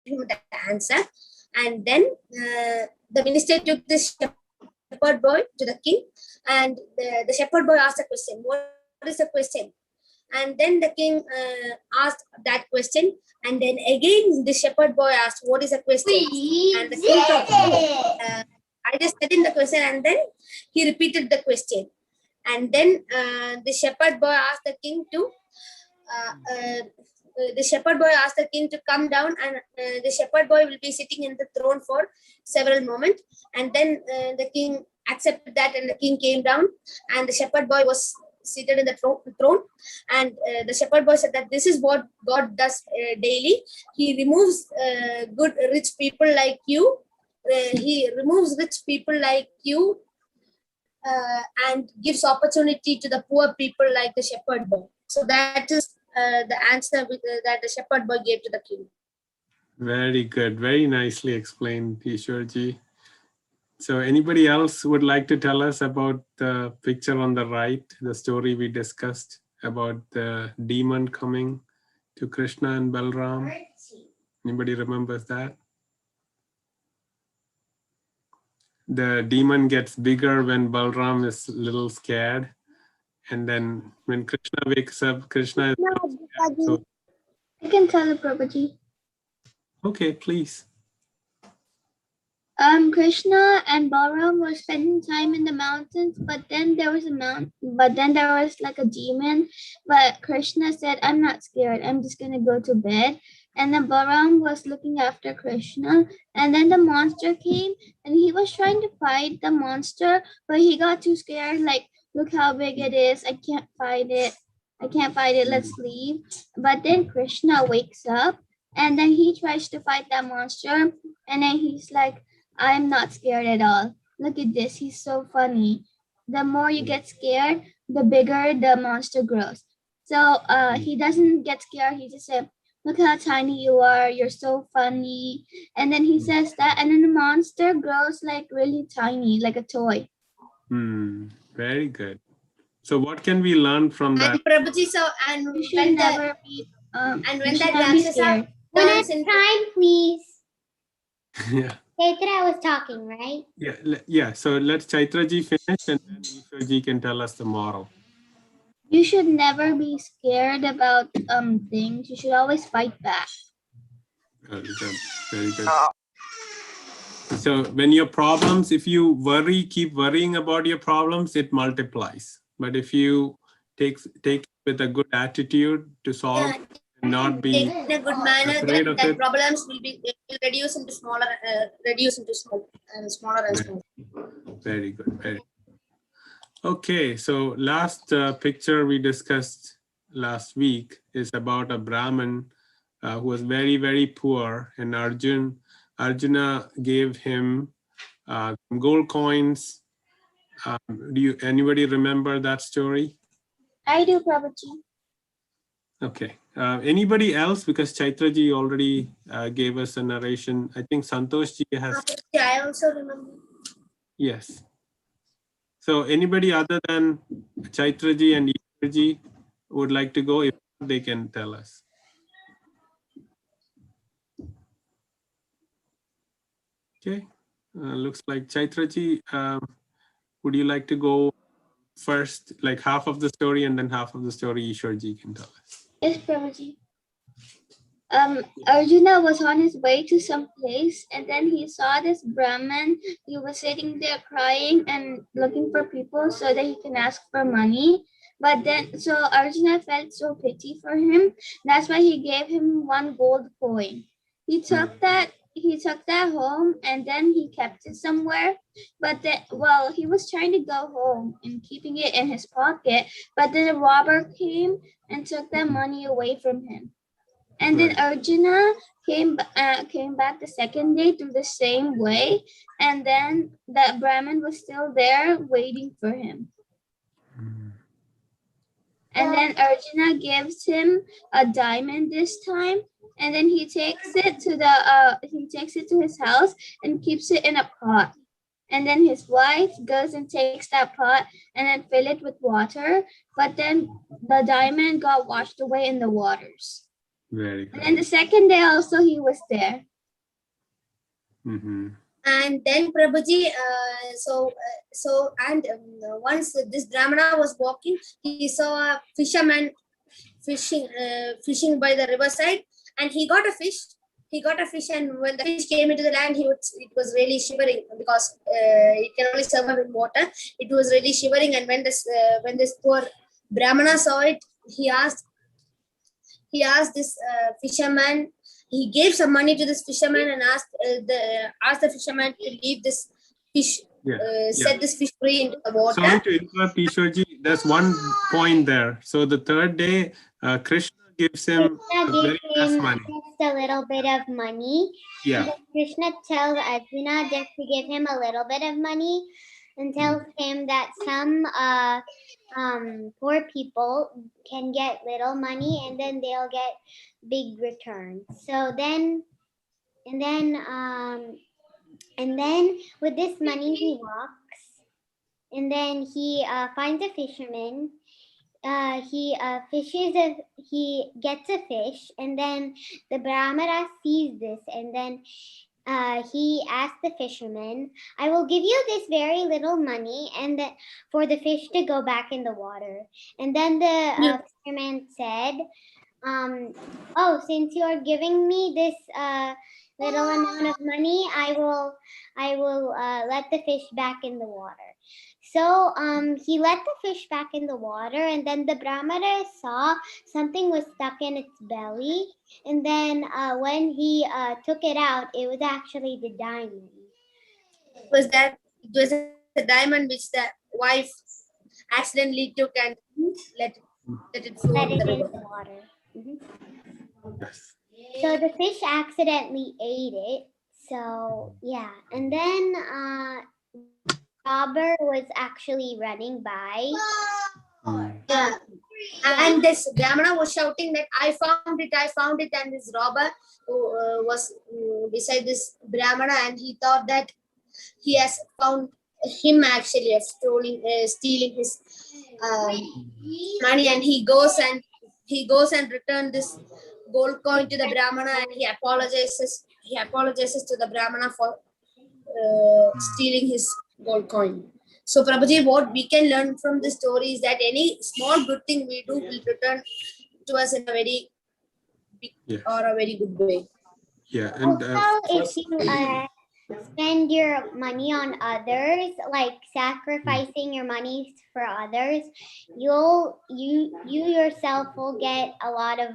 him the answer. And then the minister took the shepherd boy to the king, and the shepherd boy asked a question. What is the question? And then the king asked that question, and then again the shepherd boy asked, what is the question? And the king thought, I just said in the question, and then he repeated the question. And then the shepherd boy asked the king to come down, and the shepherd boy will be sitting in the throne for several moments. And then the king accepted that, and the king came down, and the shepherd boy was seated in the throne. And the shepherd boy said that this is what God does daily. He removes good rich people like you. He removes rich people like you and gives opportunity to the poor people like the shepherd boy. So that is the answer that the shepherd boy gave to the king. Very good. Very nicely explained, Ishwarji. So anybody else would like to tell us about the picture on the right, the story we discussed about the demon coming to Krishna and Balram? Anybody remembers that? The demon gets bigger when Balram is a little scared. And then when Krishna wakes up, Krishna is scared, so... I can tell it, Prabhuji. Okay, please. Krishna and Balram were spending time in the mountains, but then there was like a demon. But Krishna said, I'm not scared, I'm just gonna go to bed. And then Balram was looking after Krishna, and then the monster came, and he was trying to fight the monster, but he got too scared, like, look how big it is, I can't fight it, let's leave. But then Krishna wakes up, and then he tries to fight that monster, and then he's like, I'm not scared at all. Look at this, he's so funny. The more you get scared, the bigger the monster grows. So he doesn't get scared, he just said, look how tiny you are, you're so funny. And then he says that, and then the monster grows like really tiny, like a toy. Very good. So what can we learn from that? And Prabhuji, so, and You should when never be, and when you that should not be Rakshasa scared. One at a time, please. Yeah. Chaitra was talking, right? Yeah. So let's Chaitraji finish, and then Ishwarji can tell us the moral. You should never be scared about things. You should always fight back. Very good. Very good. So when your problems, if you worry, keep worrying about your problems, it multiplies. But if you take it with a good attitude to solve, and not be in a good manner, afraid then of that it. problems will reduce into smaller and smaller. Very good. Very good. Okay, so last picture we discussed last week is about a Brahmin who was very, very poor, and Arjuna gave him some gold coins. Anybody remember that story? I do, Prabhuji. Okay. Anybody else? Because Chaitraji already gave us a narration. I think Santoshji has. I also remember. Yes. So anybody other than Chaitraji and Ishwarji would like to go? If they can tell us. Okay. Looks like Chaitraji, would you like to go first, like half of the story, and then half of the story Ishwarji can tell us? Yes, Prabhuji. Arjuna was on his way to some place, and then he saw this Brahmin. He was sitting there crying and looking for people so that he can ask for money. But then, so Arjuna felt so pity for him. That's why he gave him one gold coin. He took that home, and then he kept it somewhere. But then, well, he was trying to go home and keeping it in his pocket. But then a robber came and took that money away from him. And then Arjuna came back the second day through the same way, and then that Brahmin was still there waiting for him. And then Arjuna gives him a diamond this time, and then he takes it to his house and keeps it in a pot. And then his wife goes and takes that pot and then fill it with water, but then the diamond got washed away in the waters. Very good. And then the second day also he was there. Mhm. And then Prabhuji, once this Brahmana was walking, he saw a fisherman fishing by the riverside, and he got a fish. He got a fish, and when the fish came into the land, it was really shivering because it can only survive in water. It was really shivering, and when this poor Brahmana saw it, he asked this fisherman. He gave some money to this fisherman and asked the fisherman to leave this fish, set this fish free into the water. Sorry to interrupt, Ishwarji. There's one point there. So the third day, Krishna gives him Krishna very gives less him money. just a little bit of money. Yeah. And then Krishna tells Arjuna just to give him a little bit of money and tells him that some poor people can get little money and then they'll get big returns. So then, and then with this money he walks, and then he finds a fisherman. He gets a fish, and then the Brahmana sees this, and then he asks the fisherman, I will give you this very little money and for the fish to go back in the water. And then the fisherman said, oh, since you are giving me this little amount of money, I will let the fish back in the water. So he let the fish back in the water, and then the Brahmana saw something was stuck in its belly. And then when he took it out, it was actually the diamond. It was a diamond which the wife accidentally took and let it flow Let in it the in river. the water. Yes. So the fish accidentally ate it. So yeah, and then robber was actually running by. Yeah. And this Brahmana was shouting that I found it, and this robber was beside this Brahmana, and he thought that he has found him actually of stealing his money, and he goes and return this gold coin to the Brahmana, and he apologizes to the Brahmana for stealing his gold coin. So Prabhuji, what we can learn from this story is that any small good thing we do will return to us in a very big or a very good way. Yeah. And Also, if you spend your money on others, like sacrificing your money for others, you yourself will get a lot of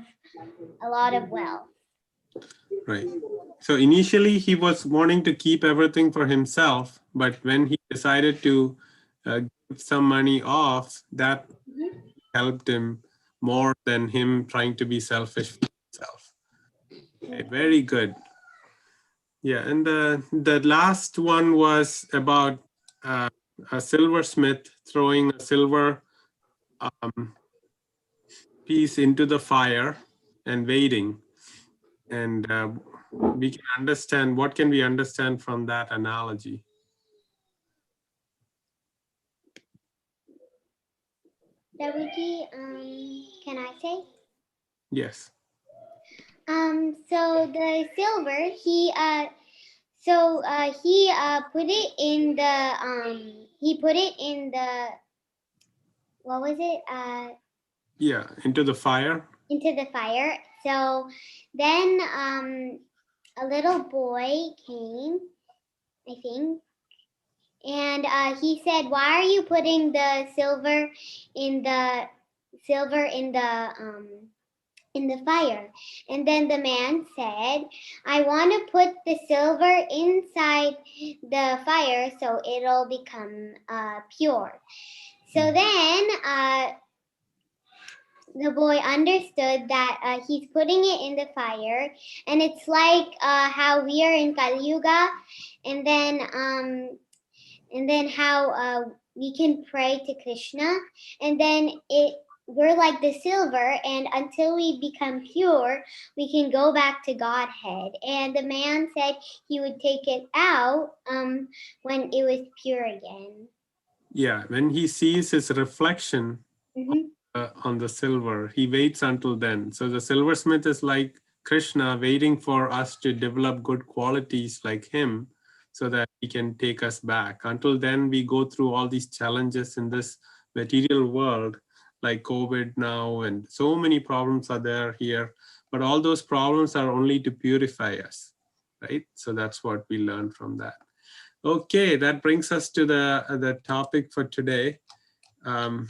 wealth. right. So initially he was wanting to keep everything for himself, but when he decided to give some money off, that helped him more than him trying to be selfish for himself. Okay, very good. Yeah, and the last one was about a silversmith throwing a silver piece into the fire and waiting. And we can understand, what can we understand from that analogy? Davuji, can I say? Yes. So the silver, he put it in the what was it? Yeah, into the fire. Into the fire. So then a little boy came, I think, and he said, "Why are you putting the silver in the fire?" And then the man said, I want to put the silver inside the fire so it'll become pure. So then the boy understood that he's putting it in the fire, and it's like how we are in Kali Yuga, and then how we can pray to Krishna, and then we're like the silver, and until we become pure, we can go back to Godhead. And the man said he would take it out when it was pure again. Yeah, when he sees his reflection on the silver, he waits until then. So the silversmith is like Krishna waiting for us to develop good qualities like him so that he can take us back. Until then, we go through all these challenges in this material world, like COVID now, and so many problems are there here. But all those problems are only to purify us, right? So that's what we learn from that. Okay, that brings us to the topic for today. Everybody,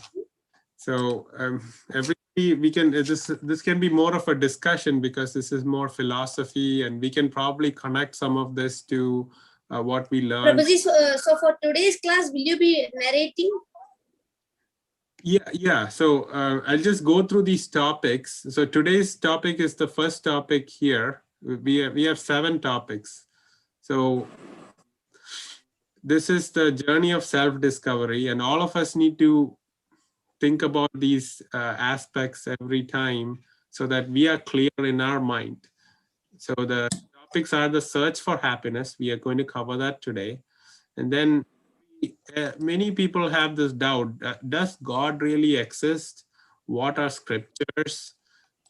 we can, this can be more of a discussion because this is more philosophy, and we can probably connect some of this to what we learned. Prabhuji, so for today's class, will you be narrating? Yeah. So I'll just go through these topics. So today's topic is the first topic here. We have 7 topics. So this is the journey of self-discovery, and all of us need to think about these aspects every time so that we are clear in our mind. So the topics are the search for happiness. We are going to cover that today. And then many people have this doubt, does God really exist? What are scriptures?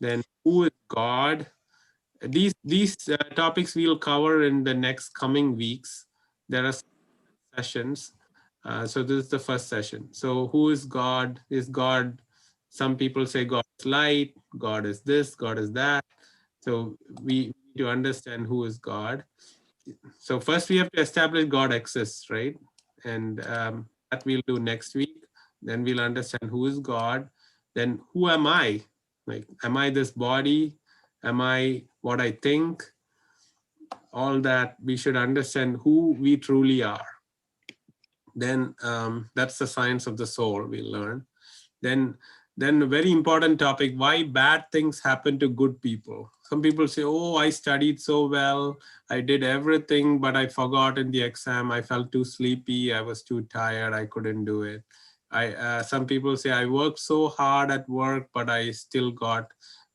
Then who is God? These topics we'll cover in the next coming weeks. There are sessions. So this is the first session. So who is God? Is God, some people say God is light, God is this, God is that. So we need to understand who is God. So first we have to establish God exists, right? And that we'll do next week. Then we'll understand who is God. Then who am I? Like, am I this body? Am I what I think? All that we should understand who we truly are. Then that's the science of the soul we learn. Then a very important topic, why bad things happen to good people. Some people say, oh, I studied so well, I did everything, but I forgot in the exam, I felt too sleepy, I was too tired, I couldn't do it. Some people say, I worked so hard at work, but I still got,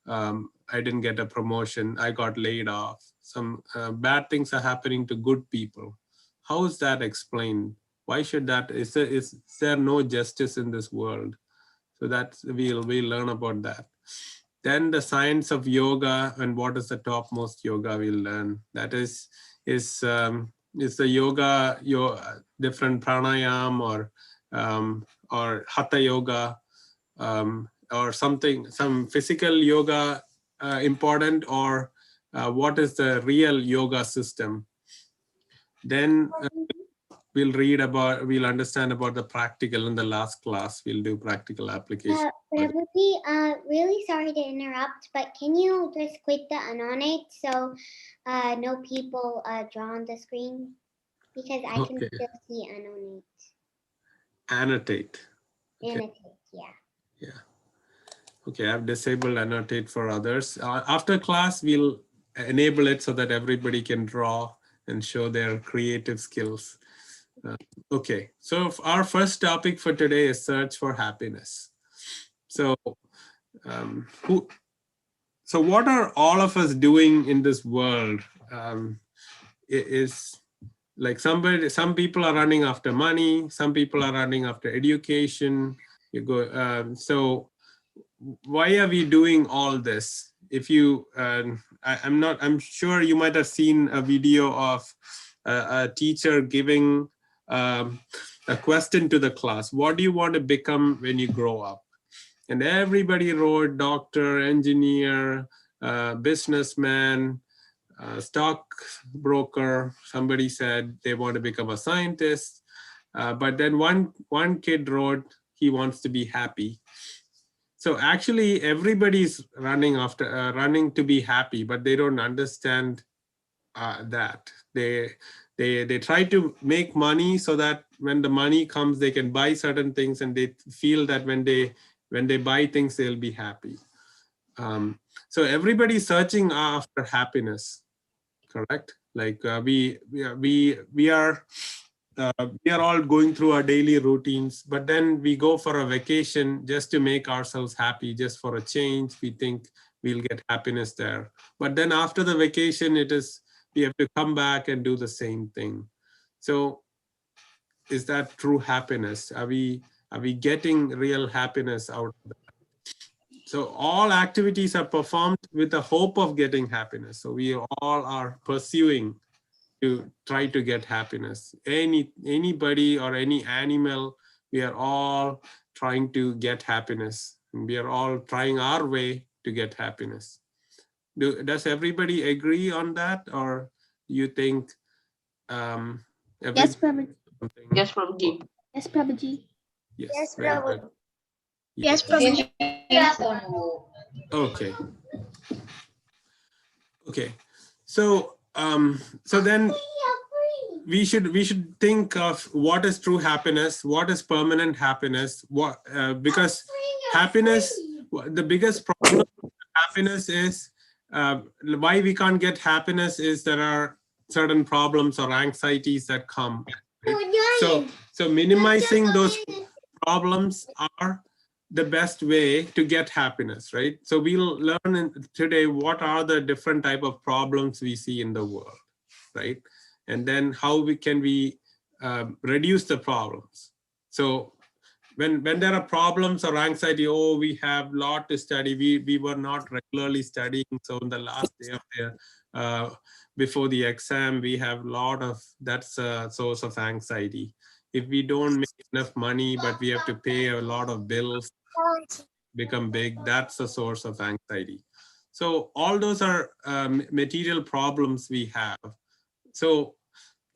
I didn't get a promotion, I got laid off. Some bad things are happening to good people. How is that explained? Why should that, is there no justice in this world? So that's, we'll learn about that. Then the science of yoga, and what is the topmost yoga we'll learn. That is the yoga, different pranayam or hatha yoga, or something, some physical yoga important, or what is the real yoga system. Then we'll understand about the practical. In the last class, we'll do practical application. Prabhuji, really sorry to interrupt, but can you just click the annotate so no people draw on the screen? Because I can still see annotate. Annotate. Annotate, yeah. Yeah. Okay, I've disabled annotate for others. After class, we'll enable it so that everybody can draw and show their creative skills. Okay, so our first topic for today is search for happiness. So, so what are all of us doing in this world? Is like some people are running after money, some people are running after education. You go. So, why are we doing all this? If you, I'm sure you might have seen a video of a teacher giving a question to the class. What do you want to become when you grow up? And everybody wrote doctor, engineer, businessman, stockbroker. Somebody said they want to become a scientist. But then one kid wrote he wants to be happy. So actually everybody's running after running to be happy, but they don't understand that. They try to make money so that when the money comes, they can buy certain things, and they feel that when they buy things, they'll be happy. So everybody's searching after happiness, correct? Like we are all going through our daily routines, but then we go for a vacation just to make ourselves happy, just for a change. We think we'll get happiness there, but then after the vacation, we have to come back and do the same thing. So is that true happiness? Are we getting real happiness out of that? So all activities are performed with the hope of getting happiness. So we all are pursuing to try to get happiness. Anybody or any animal, we are all trying to get happiness. And we are all trying our way to get happiness. Does everybody agree on that, or you think Yes, Prabhuji. something? Yes, Prabhuji. Yes, Prabhuji. Yes, very good. Yes, Prabhuji. Okay. Okay. So so then we should think of what is true happiness, what is permanent happiness, what because happiness, the biggest problem with happiness is why we can't get happiness is there are certain problems or anxieties that come. Right? So minimizing those problems are the best way to get happiness, right? So we'll learn today what are the different type of problems we see in the world, right? And then how can we reduce the problems. So when there are problems or anxiety, oh, we have a lot to study, we were not regularly studying, so in the last day of the before the exam, we have a lot of, that's a source of anxiety. If we don't make enough money, but we have to pay a lot of bills, become big, that's a source of anxiety. So all those are material problems we have. So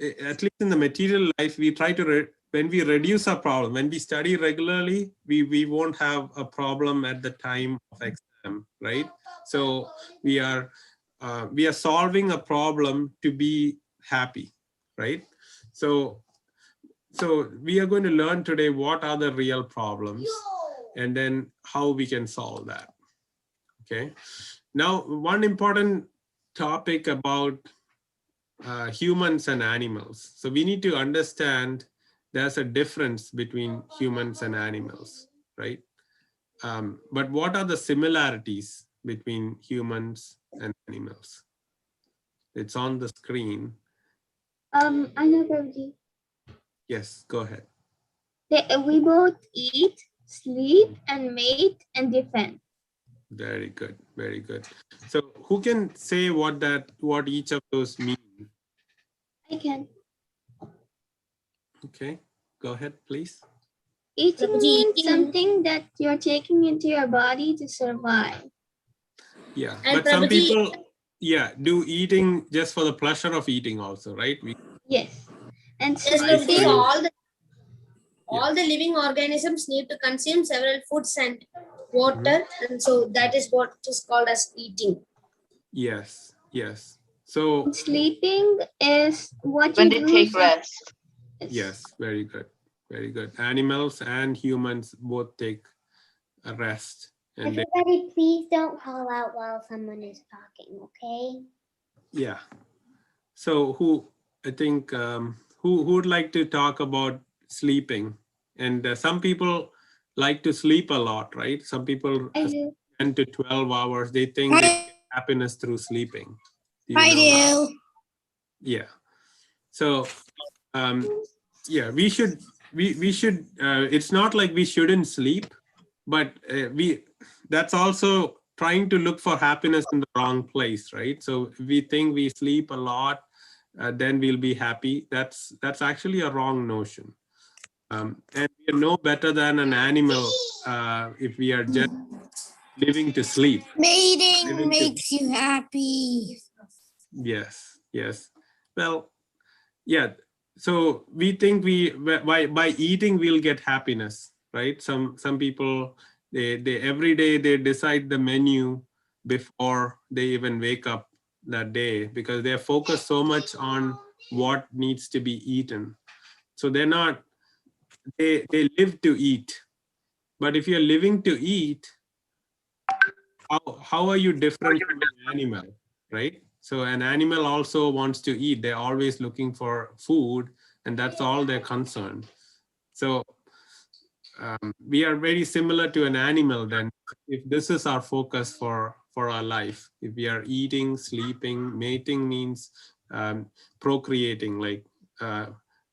at least in the material life, we try to, when we reduce our problem, when we study regularly, we won't have a problem at the time of exam, right? So we are solving a problem to be happy, right? So we are going to learn today what are the real problems and then how we can solve that. Okay. Now, one important topic about humans and animals. So we need to understand there's a difference between humans and animals, right? But what are the similarities between humans and animals? It's on the screen. I know, Prabhuji. Yes, go ahead. We both eat, sleep, and mate and defend. Very good, very good. So who can say what each of those mean? I can. Okay, go ahead, please. Eating Prabhuji, means eating- something that you're taking into your body to survive. Yeah, And but some Prabhuji- people, do eating just for the pleasure of eating also, right? Yes. And Yes, Ice Prabhuji, cream. so all the living organisms need to consume several foods and water, and so that is what is called as eating. Yes, yes. So sleeping is what When you they do. take rest. yes, very good, very good. Animals and humans both take a rest, and they, Everybody, please don't call out while someone is talking, okay? yeah. So I think who would like to talk about sleeping? And some people like to sleep a lot, right? Some people I do. 10 to 12 hours. They think they get happiness through sleeping. Do you know that? Yeah. So yeah, we should it's not like we shouldn't sleep, but that's also trying to look for happiness in the wrong place, right? So if we think we sleep a lot, then we'll be happy. That's actually a wrong notion. And we are no better than an animal if we are just living to sleep. Mating Living to- makes you happy. Yes, yes. Well, yeah. So we think by eating we'll get happiness, right? Some people they every day they decide the menu before they even wake up that day because they're focused so much on what needs to be eaten. So they live to eat. But if you're living to eat, how are you different from an animal, right? So an animal also wants to eat. They're always looking for food, and that's all they're concerned. So we are very similar to an animal then. If this is our focus for our life, if we are eating, sleeping, mating means procreating, like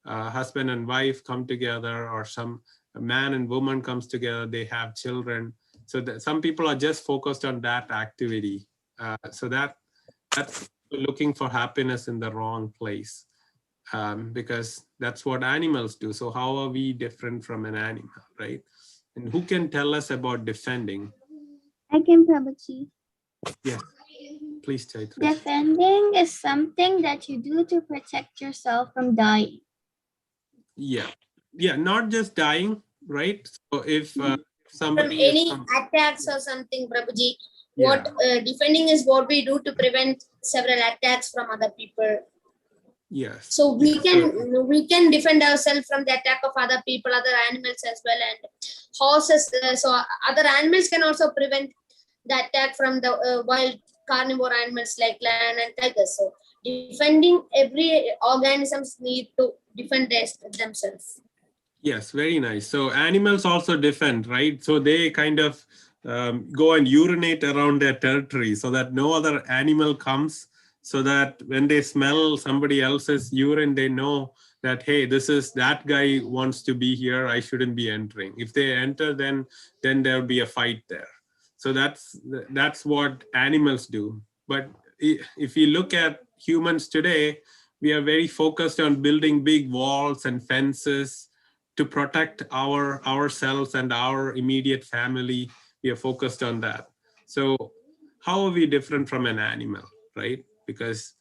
husband and wife come together, or some man and woman comes together, they have children. So that some people are just focused on that activity. So that's looking for happiness in the wrong place, because that's what animals do. So how are we different from an animal, right? And who can tell us about defending? I can Prabhuji. Yes, please, Chaitra. Defending is something that you do to protect yourself from dying. Yeah, not just dying, right? So if From somebody is any attacks or something, Prabhuji, Yeah. what defending is what we do to prevent several attacks from other people. Yes. So we So- we can defend ourselves from the attack of other people, other animals as well, and horses. So other animals can also prevent the attack from the wild carnivore animals like lion and tiger. So defending, every organisms need to defend themselves. Yes, very nice. So animals also defend, right? So they kind of go and urinate around their territory so that no other animal comes, so that when they smell somebody else's urine, they know that, hey, that guy wants to be here, I shouldn't be entering. If they enter, then there'll be a fight there. So that's what animals do. But if you look at humans today, we are very focused on building big walls and fences to protect ourselves and our immediate family. We are focused on that. So how are we different from an animal, right? Because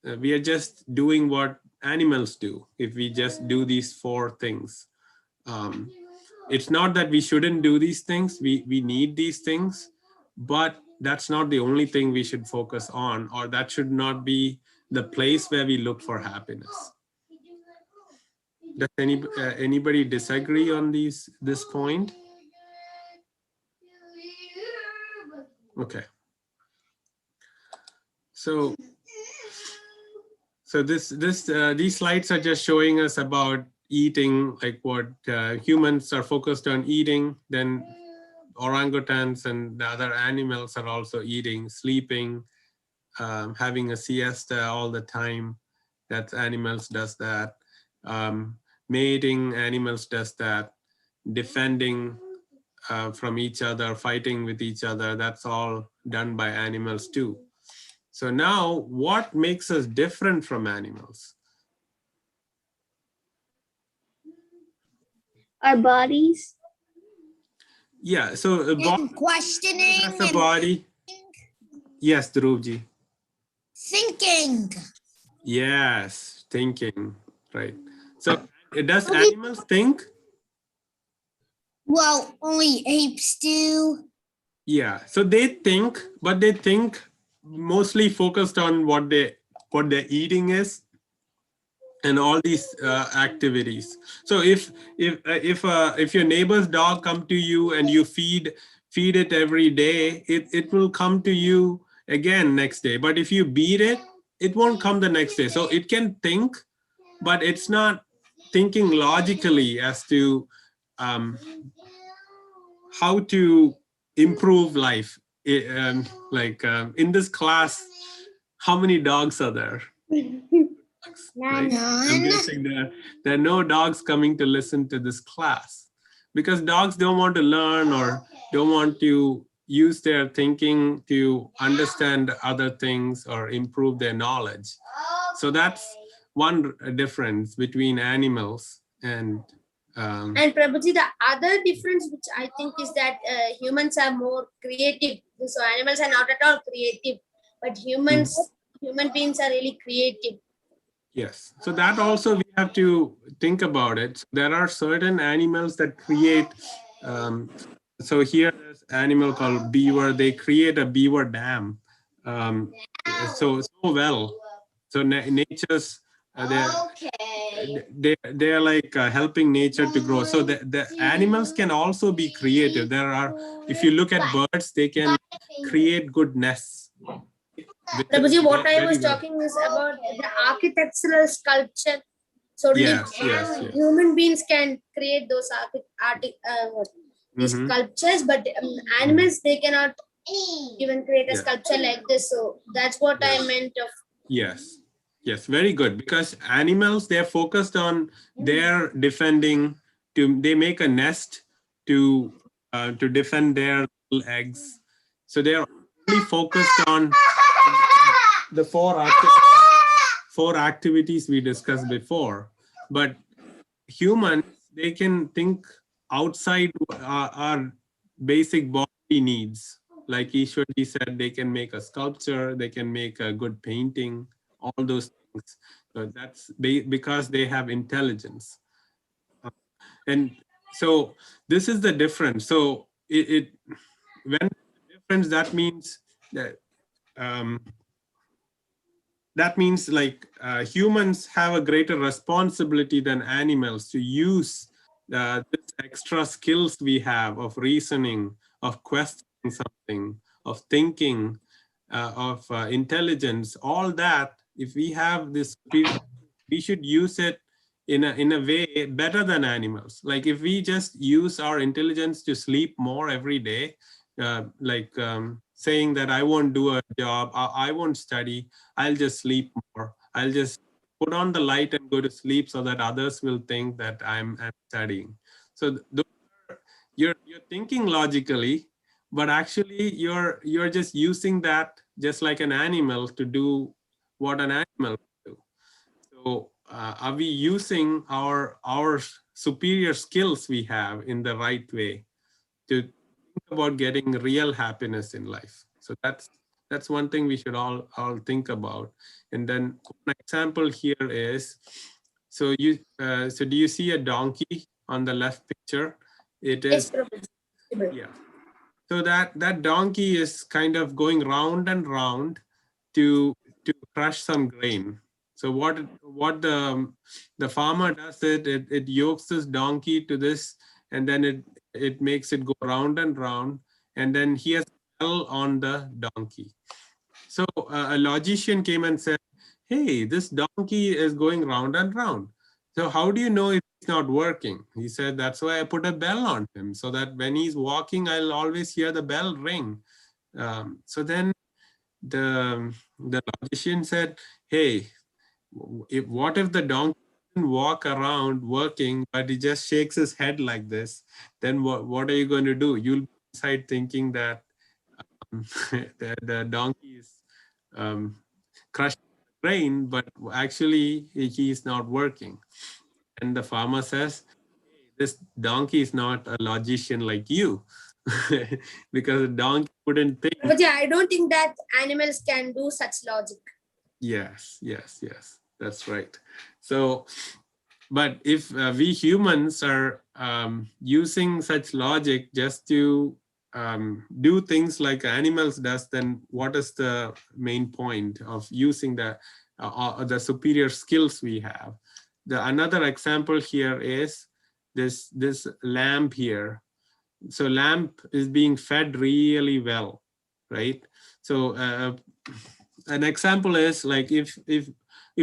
we are just doing what animals do. If we just do these 4 things, it's not that we shouldn't do these things. We need these things, but that's not the only thing we should focus on, or that should not be the place where we look for happiness. Does anybody disagree on this point? Okay. So these slides are just showing us about eating, like what humans are focused on eating. Then orangutans and the other animals are also eating, sleeping, having a siesta all the time. That's animals does that. Mating, animals does that. Defending from each other, fighting with each other, that's all done by animals too. So now, what makes us different from animals? Our bodies. Yeah, so a body And questioning has a and body. Yes, Dhruvji. thinking. Yes, thinking, right. So does animals think? Well, only apes do. Yeah, so they think, but they think mostly focused on what their eating is and all these activities. So if your neighbor's dog come to you and you feed it every day, it will come to you again next day. But if you beat it, it won't come the next day. So it can think, but it's not thinking logically as to how to improve life. In this class, how many dogs are there? Right? I'm None. guessing there are no dogs coming to listen to this class, because dogs don't want to learn or don't want to use their thinking to understand other things or improve their knowledge. So that's one difference between animals and And Prabhuji, the other difference which I think is that humans are more creative. So animals are not at all creative, but human beings are really creative. yes. So that also we have to think about it. So there are certain animals that create. So here is an animal called beaver. They create a beaver dam. So well. So nature's they're like helping nature to grow. So the animals can also be creative. If you look at birds, they can create good nests. Prabhuji, what I Very was well. talking is about the architectural sculpture. So Yes. human beings can create those these Mhm. sculptures, but animals, they cannot even create a Yeah. sculpture like this. So that's what I meant of. Yes, very good. Because animals, they're focused on their defending. They make a nest to defend their eggs. So they're only focused on the four activities we discussed before. But humans, they can think outside our basic body needs. Like Ishwarji said, they can make a sculpture, they can make a good painting, all those things. So that's because they have intelligence. And so this is the difference. So when difference, that means like humans have a greater responsibility than animals to use this extra skills we have of reasoning, of questioning something, of thinking, of intelligence. All that, if we have this, we should use it in a way better than animals. Like if we just use our intelligence to sleep more every day, saying that I won't do a job, I won't study, I'll just sleep more, I'll just put on the light and go to sleep so that others will think that I'm studying. So you're thinking logically, but actually you're just using that just like an animal to do what an animal would do. So are we using our superior skills we have in the right way to think about getting real happiness in life? So that's one thing we should all think about. And then an example here is, so do you see a donkey on the left picture? It is, yeah. So that donkey is kind of going round and round to crush some grain. So what the farmer does, it yokes this donkey to this, and then it makes it go round and round, and then he has a bell on the donkey. So a logician came and said, hey, this donkey is going round and round. So how do you know it's not working? He said, that's why I put a bell on him, so that when he's walking, I'll always hear the bell ring. So then the logician said, hey, what if the donkey doesn't walk around working, but he just shakes his head like this? Then what are you going to do? You'll be inside thinking that the donkey is crushing the grain, but actually he is not working. And the farmer says, hey, this donkey is not a logician like you. Because a donkey wouldn't think. But yeah, I don't think that animals can do such logic. Yes, that's right. So, but if we humans are using such logic just to do things like animals does, then what is the main point of using the superior skills we have? Another example here is this lamb here. So lamb is being fed really well, right? So an example is like if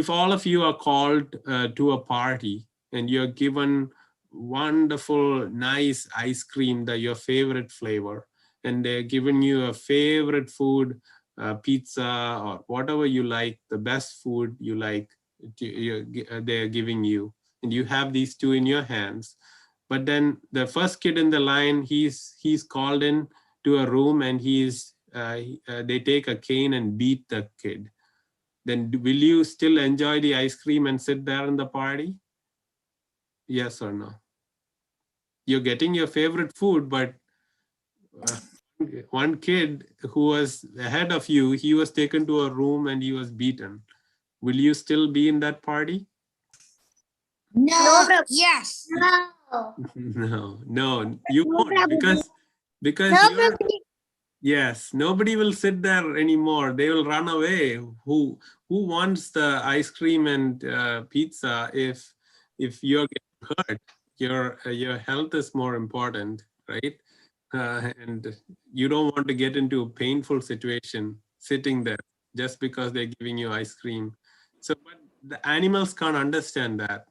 all of you are called to a party and you're given wonderful, nice ice cream, your favorite flavor, and they're giving you a favorite food, pizza or whatever you like, the best food you like, they're giving you, and you have these two in your hands. But then the first kid in the line, he's called in to a room, and they take a cane and beat the kid. Then will you still enjoy the ice cream and sit there in the party? Yes or no? You're getting your favorite food, but one kid who was ahead of you, he was taken to a room and he was beaten. Will you still be in that party? No, yes. No, you won't, because yes, nobody will sit there anymore. They will run away. Who wants the ice cream and pizza if you're getting hurt? Your health is more important, right? And you don't want to get into a painful situation sitting there just because they're giving you ice cream. So, but the animals can't understand that,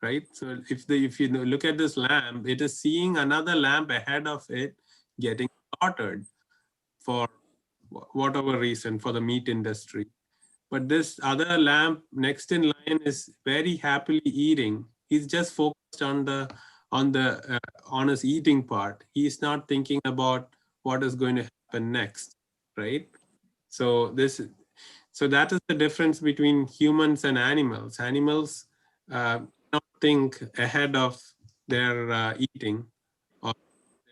right? So if you look at this lamb, it is seeing another lamb ahead of it getting slaughtered for whatever reason, for the meat industry. But this other lamb next in line is very happily eating. He's just focused on his eating part. He's not thinking about what is going to happen next, right? So that is the difference between humans and animals. Animals not think ahead of their eating or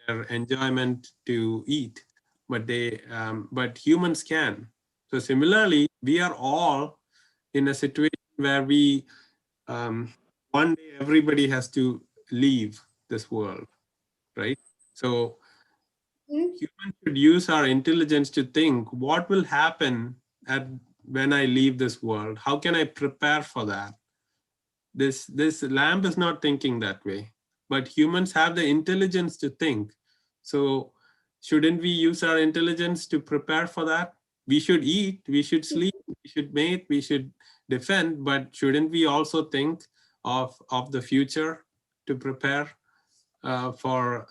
their enjoyment to eat, but humans can. So similarly, we are all in a situation where one day everybody has to leave this world, right? So humans should use our intelligence to think what will happen when I leave this world. How can I prepare for that? This lamp is not thinking that way, but humans have the intelligence to think. So shouldn't we use our intelligence to prepare for that? We should eat, we should sleep, we should mate, we should defend, but shouldn't we also think of the future to prepare for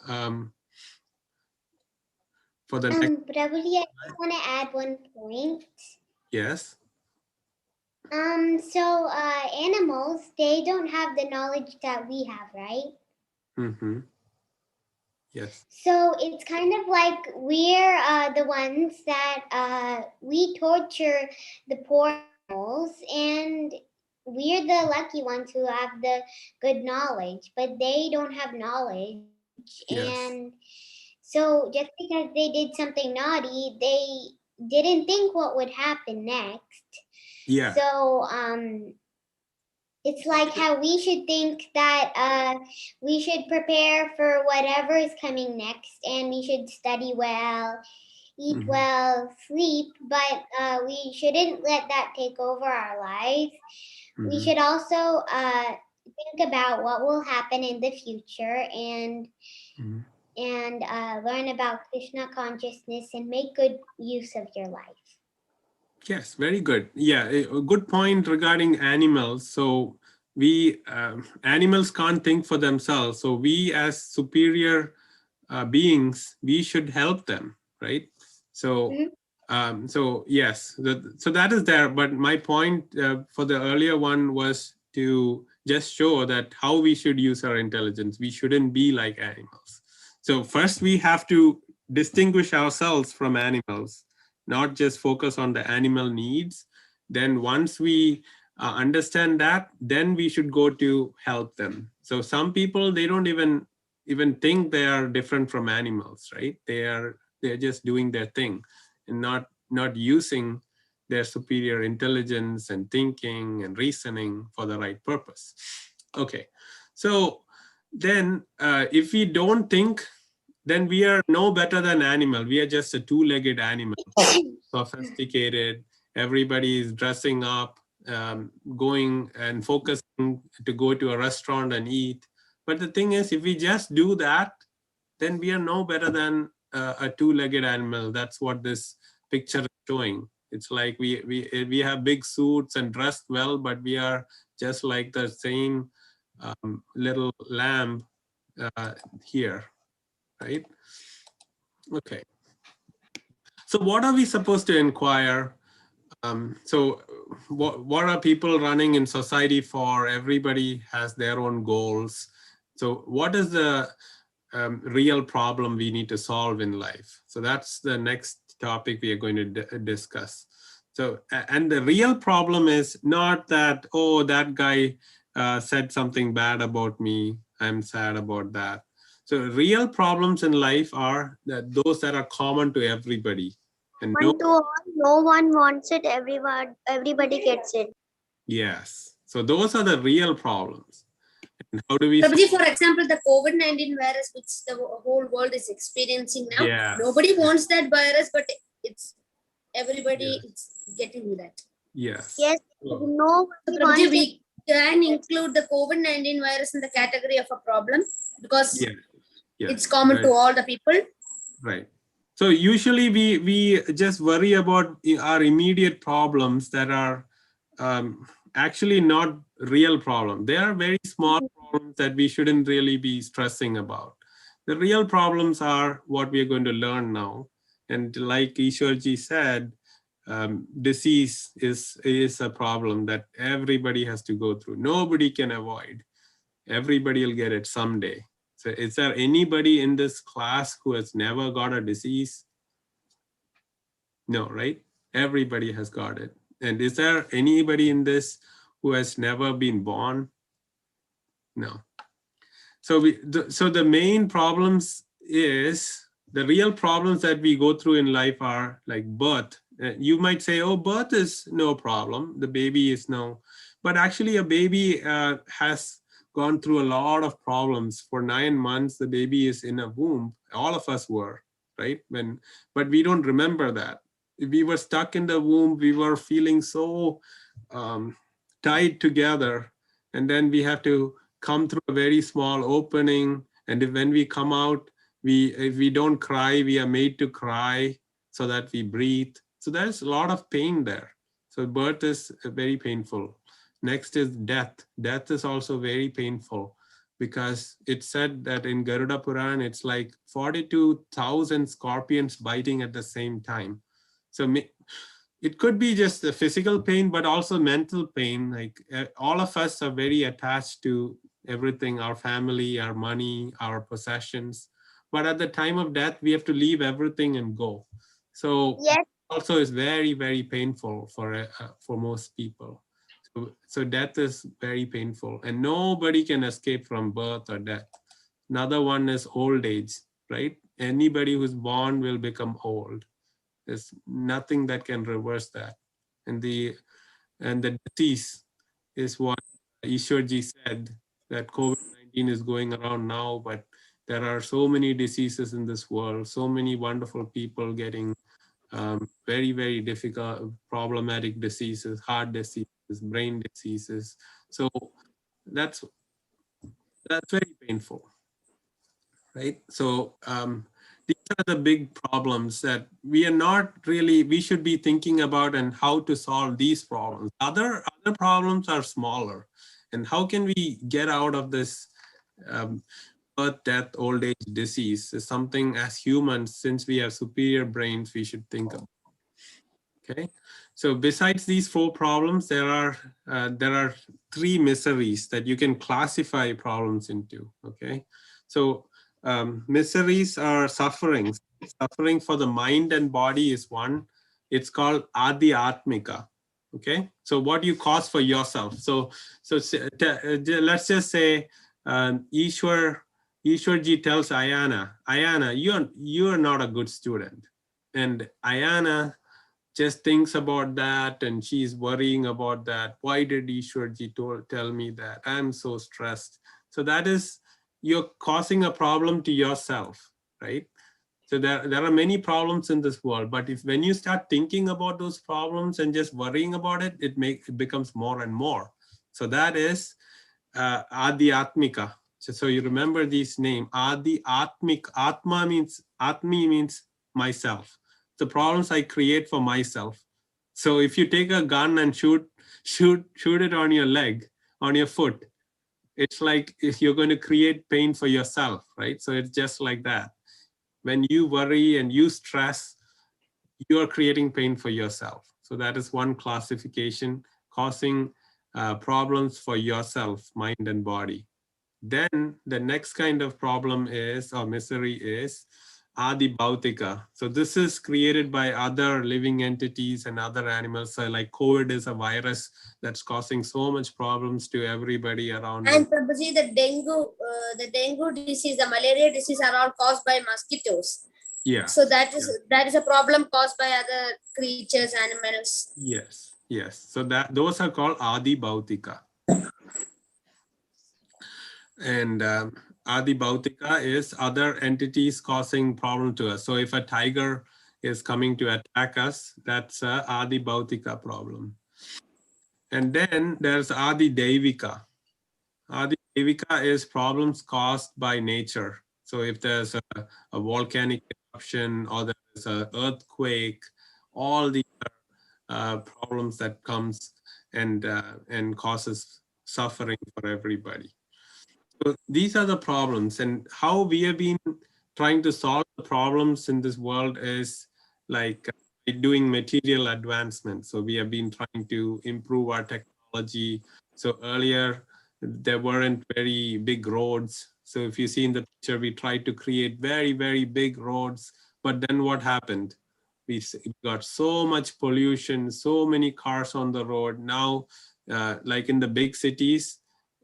the next? Prabhuji, I just want to add one point. Yes. So animals, they don't have the knowledge that we have, right? Mm-hmm. Yes. So it's kind of like we're the ones that we torture the poor animals, and we're the lucky ones who have the good knowledge, but they don't have knowledge. Yes. And so just because they did something naughty, they didn't think what would happen next. Yeah. So it's like how we should think that we should prepare for whatever is coming next, and we should study well, eat well, sleep, but we shouldn't let that take over our life. We should also think about what will happen in the future and learn about Krishna consciousness and make good use of your life. Yes, very good. Yeah, a good point regarding animals. So animals can't think for themselves. So we as superior beings, we should help them, right? So, so yes, so that is there. But my point for the earlier one was to just show that how we should use our intelligence. We shouldn't be like animals. So first we have to distinguish ourselves from animals, not just focus on the animal needs. Then once we understand that, then we should go to help them. So some people, they don't even think they are different from animals, right? They're just doing their thing and not using their superior intelligence and thinking and reasoning for the right purpose. Okay, so then if we don't think, then we are no better than animal. We are just a two-legged animal, sophisticated. Everybody is dressing up, going and focusing to go to a restaurant and eat. But the thing is, if we just do that, then we are no better than a two-legged animal. That's what this picture is showing. It's like we have big suits and dressed well, but we are just like the same little lamb here, right? Okay. So what are we supposed to inquire? So what are people running in society for? Everybody has their own goals. So what is the real problem we need to solve in life? So that's the next topic we are going to discuss. So, and the real problem is not that, oh, that guy said something bad about me, I'm sad about that. So real problems in life are those that are common to everybody. And no one wants it, everybody gets it. Yes. So those are the real problems. And how do we... Prabhuji, for example, the COVID-19 virus, which the whole world is experiencing now, yes. Nobody wants that virus, but it's everybody is getting that. Yes. Yes. No. So Prabhuji, we can include the COVID-19 virus in the category of a problem because it's common to all the people. Right. So usually we just worry about our immediate problems that are actually not real problems. They are very small problems that we shouldn't really be stressing about. The real problems are what we are going to learn now. And like Ishwarji said, disease is a problem that everybody has to go through. Nobody can avoid. Everybody will get it someday. So is there anybody in this class who has never got a disease? No, right? Everybody has got it. And is there anybody in this who has never been born? No. So the main problems is, the real problems that we go through in life are like birth. You might say, oh, birth is no problem. The baby is no. But actually a baby has gone through a lot of problems. For 9 months, the baby is in a womb. All of us were, right? But we don't remember that. We were stuck in the womb. We were feeling so tied together. And then we have to come through a very small opening. And when we come out, if we don't cry, we are made to cry so that we breathe. So there's a lot of pain there. So birth is very painful. Next is death. Death is also very painful, because it's said that in Garuda Puran, it's like 42,000 scorpions biting at the same time. So it could be just the physical pain, but also mental pain. Like all of us are very attached to everything, our family, our money, our possessions. But at the time of death, we have to leave everything and go. So Yes. also is very, very painful for most people. So death is very painful, and nobody can escape from birth or death. Another one is old age, right? Anybody who's born will become old. There's nothing that can reverse that. And the disease is what Ishwarji said, that COVID-19 is going around now, but there are so many diseases in this world, so many wonderful people getting very, very difficult, problematic diseases, heart diseases, brain diseases. So that's very painful, right? So these are the big problems that we should be thinking about, and how to solve these problems. Other problems are smaller, and how can we get out of this birth, death, old age, disease is something as humans, since we have superior brains, we should think of. Okay, so besides these 4 problems, there are 3 miseries that you can classify problems into. Okay, so miseries are sufferings. Suffering for the mind and body is one. It's called Adhyatmika. Okay, so what you cause for yourself. So let's just say Ishwarji tells Ayana, you're not a good student, and Ayana just thinks about that, and she's worrying about that. Why did Ishwarji tell me that? I'm so stressed. So that is, you're causing a problem to yourself, right? So there are many problems in this world, but when you start thinking about those problems and just worrying about it, it becomes more and more. So that is Adhyatmika. So you remember this name, Adhyatmik. Atmi means myself. The problems I create for myself. So if you take a gun and shoot it on your leg, on your foot, it's like if you're going to create pain for yourself, right? So it's just like that. When you worry and you stress, you are creating pain for yourself. So that is one classification, causing problems for yourself, mind and body. Then the next kind of problem is, or misery is, Adi Bhautika. So this is created by other living entities and other animals. So like COVID is a virus that's causing so much problems to everybody around. And Prabhuji, the dengue disease, the malaria disease are all caused by mosquitoes. Yeah. So that is a problem caused by other creatures, animals. Yes. So those are called Adi Bhautika. And Adi Bhautika is other entities causing problem to us. So if a tiger is coming to attack us, that's a Adi Bhautika problem. And then there's Adi Devika. Adi Devika is problems caused by nature. So if there's a volcanic eruption or there's an earthquake, all the problems that comes and causes suffering for everybody. So these are the problems, and how we have been trying to solve the problems in this world is like doing material advancement. So we have been trying to improve our technology. So earlier there weren't very big roads. So if you see in the picture, we tried to create very, very big roads, but then what happened? We got so much pollution, so many cars on the road. Now, like in the big cities,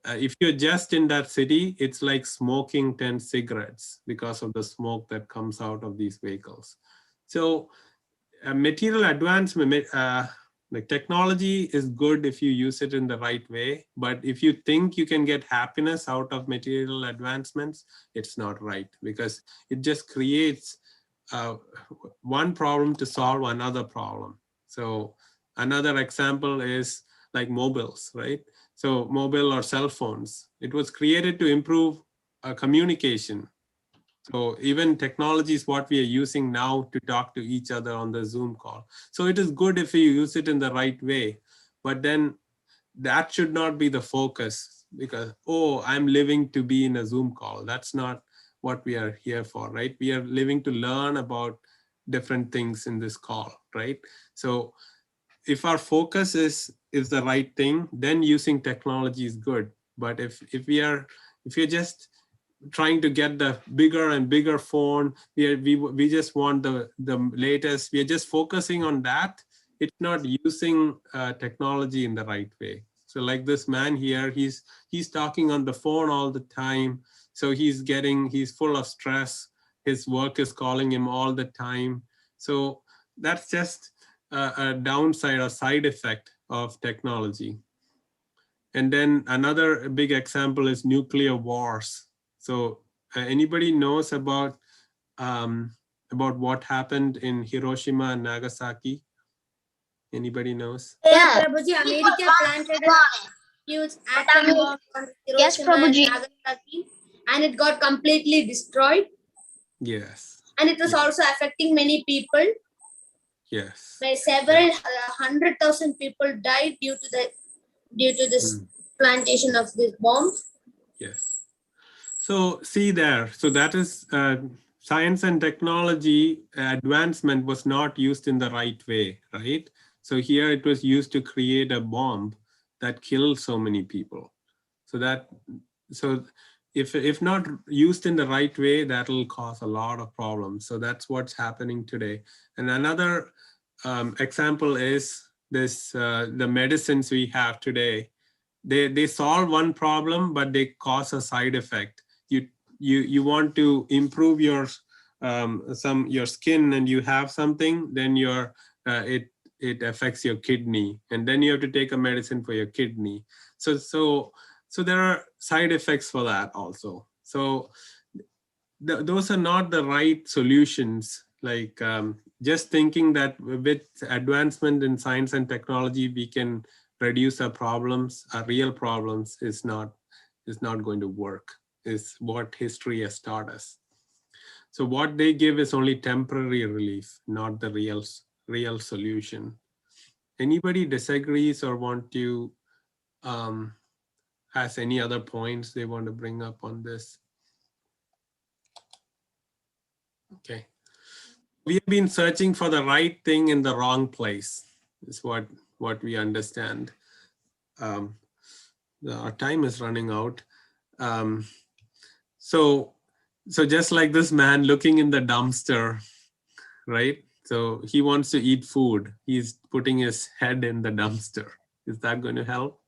if you're just in that city, it's like smoking 10 cigarettes because of the smoke that comes out of these vehicles. So material advancement, like technology is good if you use it in the right way, but if you think you can get happiness out of material advancements, it's not right, because it just creates one problem to solve another problem. So another example is like mobiles, right? So mobile or cell phones, it was created to improve communication. So even technology is what we are using now to talk to each other on the Zoom call. So it is good if you use it in the right way, but then that should not be the focus, because, oh, I'm living to be in a Zoom call. That's not what we are here for, right? We are living to learn about different things in this call, right? So if our focus is the right thing, then using technology is good. But if you're just trying to get the bigger and bigger phone, we just want the latest, we are just focusing on that, it's not using technology in the right way. So like this man here, he's talking on the phone all the time, so he's full of stress, his work is calling him all the time. So that's just a downside, a side effect of technology. And then another big example is nuclear wars. So anybody knows about what happened in Hiroshima and Nagasaki? Anybody knows? Yeah, Prabhuji, America planted a huge atom bomb on Yes, Hiroshima and Prabhuji. Nagasaki, and it got completely destroyed. Yes. And it was also affecting many people. Yes. Where several 100,000 people died due to this plantation of this bomb. Yes. So see there. So that is science and technology advancement was not used in the right way, right? So here it was used to create a bomb that killed so many people. So if not used in the right way, that'll cause a lot of problems. So that's what's happening today. And another example is this: the medicines we have today. They solve one problem, but they cause a side effect. You want to improve your your skin, and you have something, then it affects your kidney, and then you have to take a medicine for your kidney. So there are side effects for that also. So those are not the right solutions. Like just thinking that with advancement in science and technology, we can reduce our problems, our real problems, is not going to work, is what history has taught us. So what they give is only temporary relief, not the real solution. Anybody disagrees or want to has any other points they want to bring up on this? Okay. We have been searching for the right thing in the wrong place, is what we understand. Our time is running out. So just like this man looking in the dumpster, right? So he wants to eat food. He's putting his head in the dumpster. Is that going to help?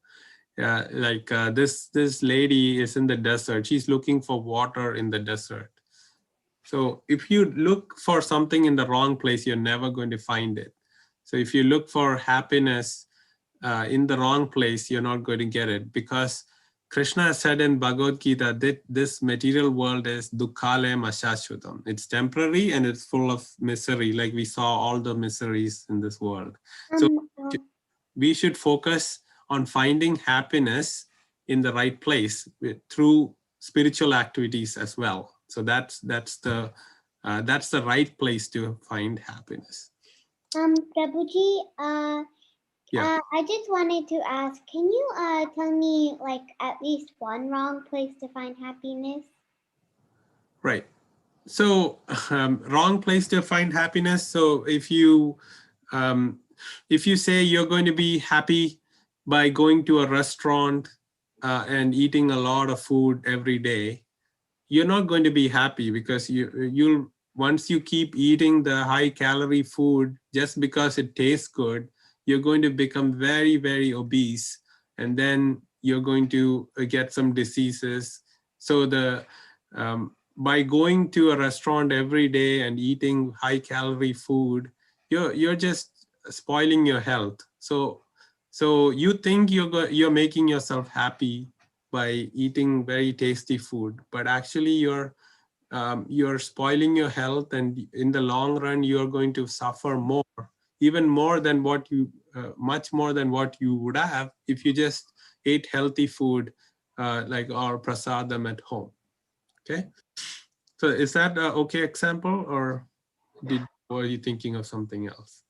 Like this lady is in the desert. She's looking for water in the desert. So if you look for something in the wrong place, you're never going to find it. So if you look for happiness in the wrong place, you're not going to get it, because Krishna said in Bhagavad Gita that this material world is dukkhalem ashashvatam. It's temporary and it's full of misery, like we saw all the miseries in this world. So we should focus on finding happiness in the right place through spiritual activities as well. So that's the right place to find happiness. Prabhuji, Yeah. I just wanted to ask, can you tell me like at least one wrong place to find happiness? Right. So wrong place to find happiness. So if you say you're going to be happy by going to a restaurant and eating a lot of food every day, you're not going to be happy, because you'll once you keep eating the high calorie food just because it tastes good, you're going to become very, very obese, and then you're going to get some diseases. So by going to a restaurant every day and eating high calorie food, you're just spoiling your health. So you think you're making yourself happy by eating very tasty food, but actually you're spoiling your health, and in the long run you're going to suffer more, even more than what you much more than what you would have if you just ate healthy food like our prasadam at home. Okay, so is that an okay example, or were you thinking of something else?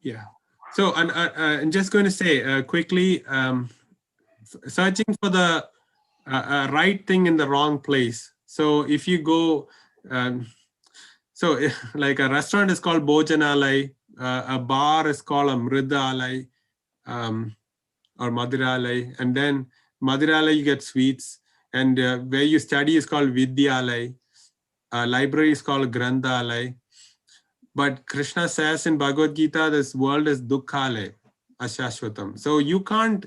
Yeah. So I'm just going to say quickly, searching for the right thing in the wrong place. So if you go, like a restaurant is called Bhojanalay, a bar is called a Mridalay or Madiralay, and then Madiralay you get sweets, and where you study is called Vidyalay, library is called Granthalay. But Krishna says in Bhagavad Gita, this world is Dukkhale, Ashashvatam. So you can't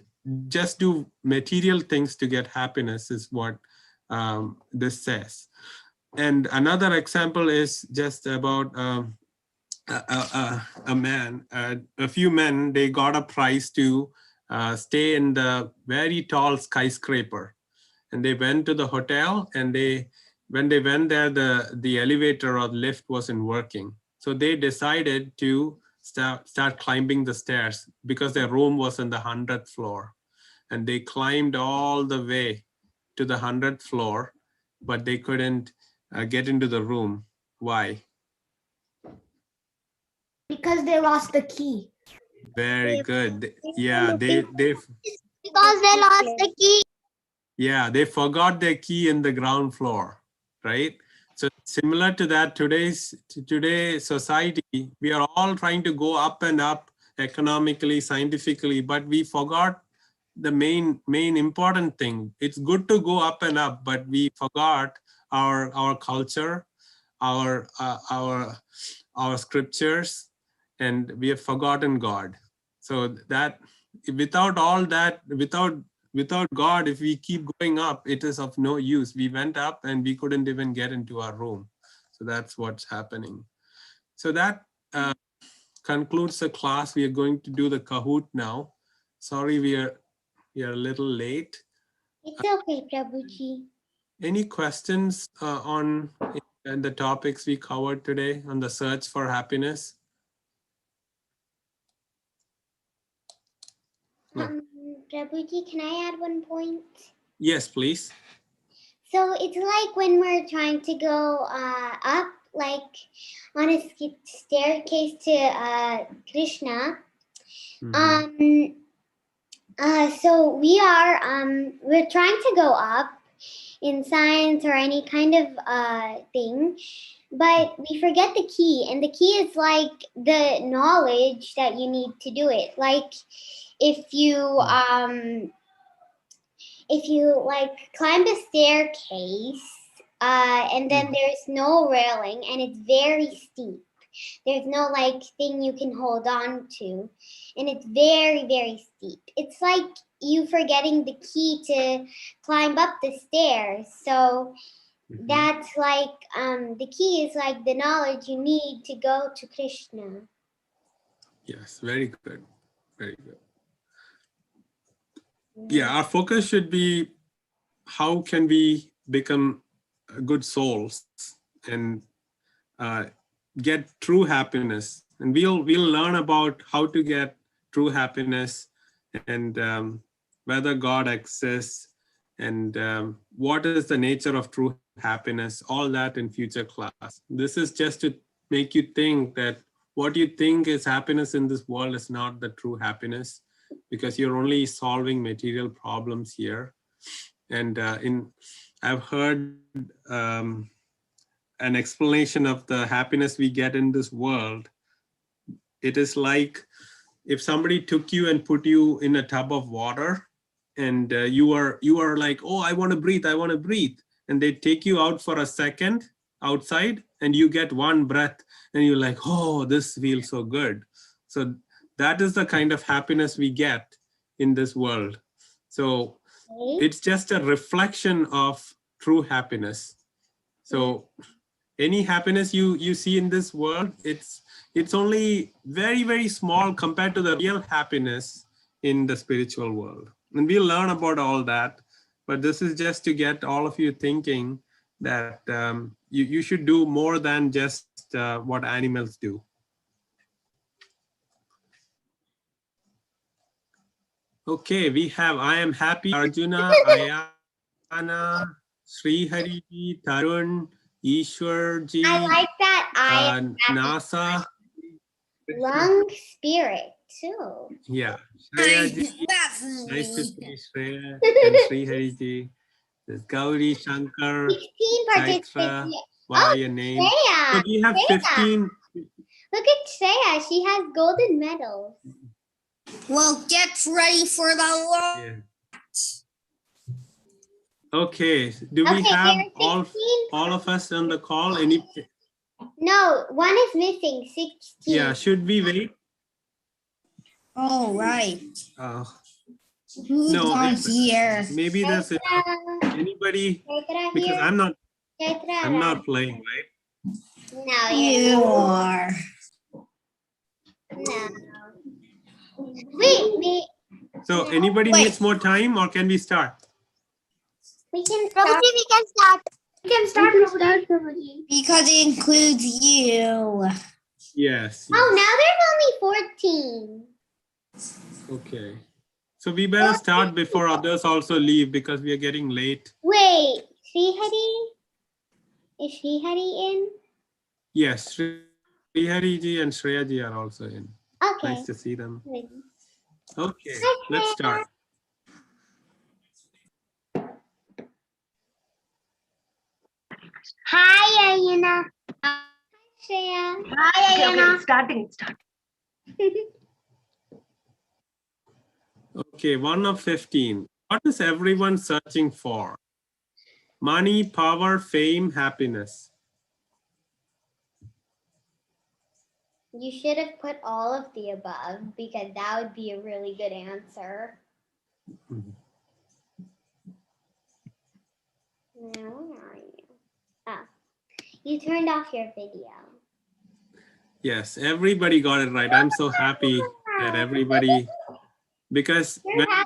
just do material things to get happiness, is what this says. And another example is just about a man, a few men, they got a prize to stay in the very tall skyscraper. And they went to the hotel, and when they went there, the elevator or lift wasn't working. So they decided to start climbing the stairs, because their room was on the 100th floor. And they climbed all the way to the 100th floor, but they couldn't get into the room. Why? Because they lost the key. Very good. Yeah, Because they lost the key. Yeah, they forgot their key in the ground floor, right? So similar to that, today's society, we are all trying to go up and up economically, scientifically, but we forgot the main important thing. It's good to go up and up, but we forgot our culture, our scriptures, and we have forgotten God. So that without all that, without God, if we keep going up, it is of no use. We went up and we couldn't even get into our room. So that's what's happening. So that concludes the class. We are going to do the Kahoot now. Sorry, we are a little late. It's okay, Prabhuji. Any questions on the topics we covered today on the search for happiness? No. Prabhuji, can I add one point? Yes, please. So it's like when we're trying to go up, like on a staircase to Krishna. Mhm. So we're trying to go up in science or any kind of thing, but we forget the key, and the key is like the knowledge that you need to do it. Like if you like climb a staircase and then there's no railing and it's very steep. There's no like thing you can hold on to, and it's very, very steep. It's like you forgetting the key to climb up the stairs. So that's like the key is like the knowledge you need to go to Krishna. Yes, very good. Very good. Yeah, our focus should be how can we become good souls and get true happiness. And we'll learn about how to get true happiness, and whether God exists, and what is the nature of true happiness, all that in future class. This is just to make you think that what you think is happiness in this world is not the true happiness, because you're only solving material problems here. And I've heard an explanation of the happiness we get in this world. It is like if somebody took you and put you in a tub of water, and you are like, oh, I want to breathe, and they take you out for a second outside and you get one breath and you're like, oh, this feels so good. So that is the kind of happiness we get in this world. So it's just a reflection of true happiness. So any happiness you see in this world, it's only very, very small compared to the real happiness in the spiritual world. And we'll learn about all that. But this is just to get all of you thinking that you should do more than just what animals do. Okay, we have I am happy, Arjuna, Ayana, Sri Hariji, Tarun, Ishwarji, I like that. I am happy. NASA. Lung spirit too. Yeah, Shreya ji, nice to see Shreya and Sri Hariji. There's Gauri, Shankar, 16 Saitra, participants. why your name? So Shreya. we have Shreya. 15. Look at Shreya. She has golden medals. Well, get ready for the launch. Yeah. Okay, do we Okay, have there are 16 all of us on the call? Any? No, one is missing. 16. Yeah, should we wait? All right. Who's No, on here? maybe there's anybody, because I'm not playing, right? No, You are. No. Wait. So anybody Wait. needs more time, or can we start? We can start. Prabhuji, we can start. We can start. You can start, Prabhuji. Because it includes you. Yes. Oh, now there's only 14. Okay. So we better start before others also leave, because we are getting late. Wait, Srihari? Is Srihari in? Yes, Sri Hari ji and Shreya ji are also in. Okay. Nice to see them. Good. Okay, Hi, let's Shreya. start. Hi, Ayana. Hi, Shreya. Hi, Ayana. Starting. Okay, 1 of 15. What is everyone searching for? Money, power, fame, happiness. You should have put all of the above because that would be a really good answer. Now, where are you? Ah, you turned off your video. Yes, everybody got it right. I'm so happy that everybody, because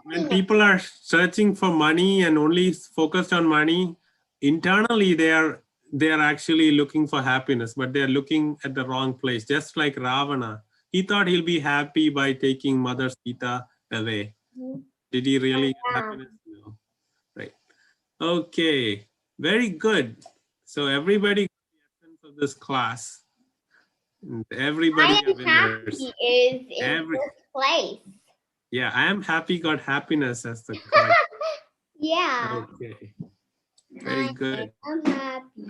when people are searching for money and only focused on money, internally they are actually looking for happiness, but they're looking at the wrong place. Just like Ravana, he thought he'll be happy by taking Mother Sita away. Did he really get happiness? No. Right. Okay, very good. So everybody got the essence of this class. And everybody I are am happy winners. is in first place. Yeah, I am happy got happiness as the correct. Yeah. Okay. Very good. I'm happy.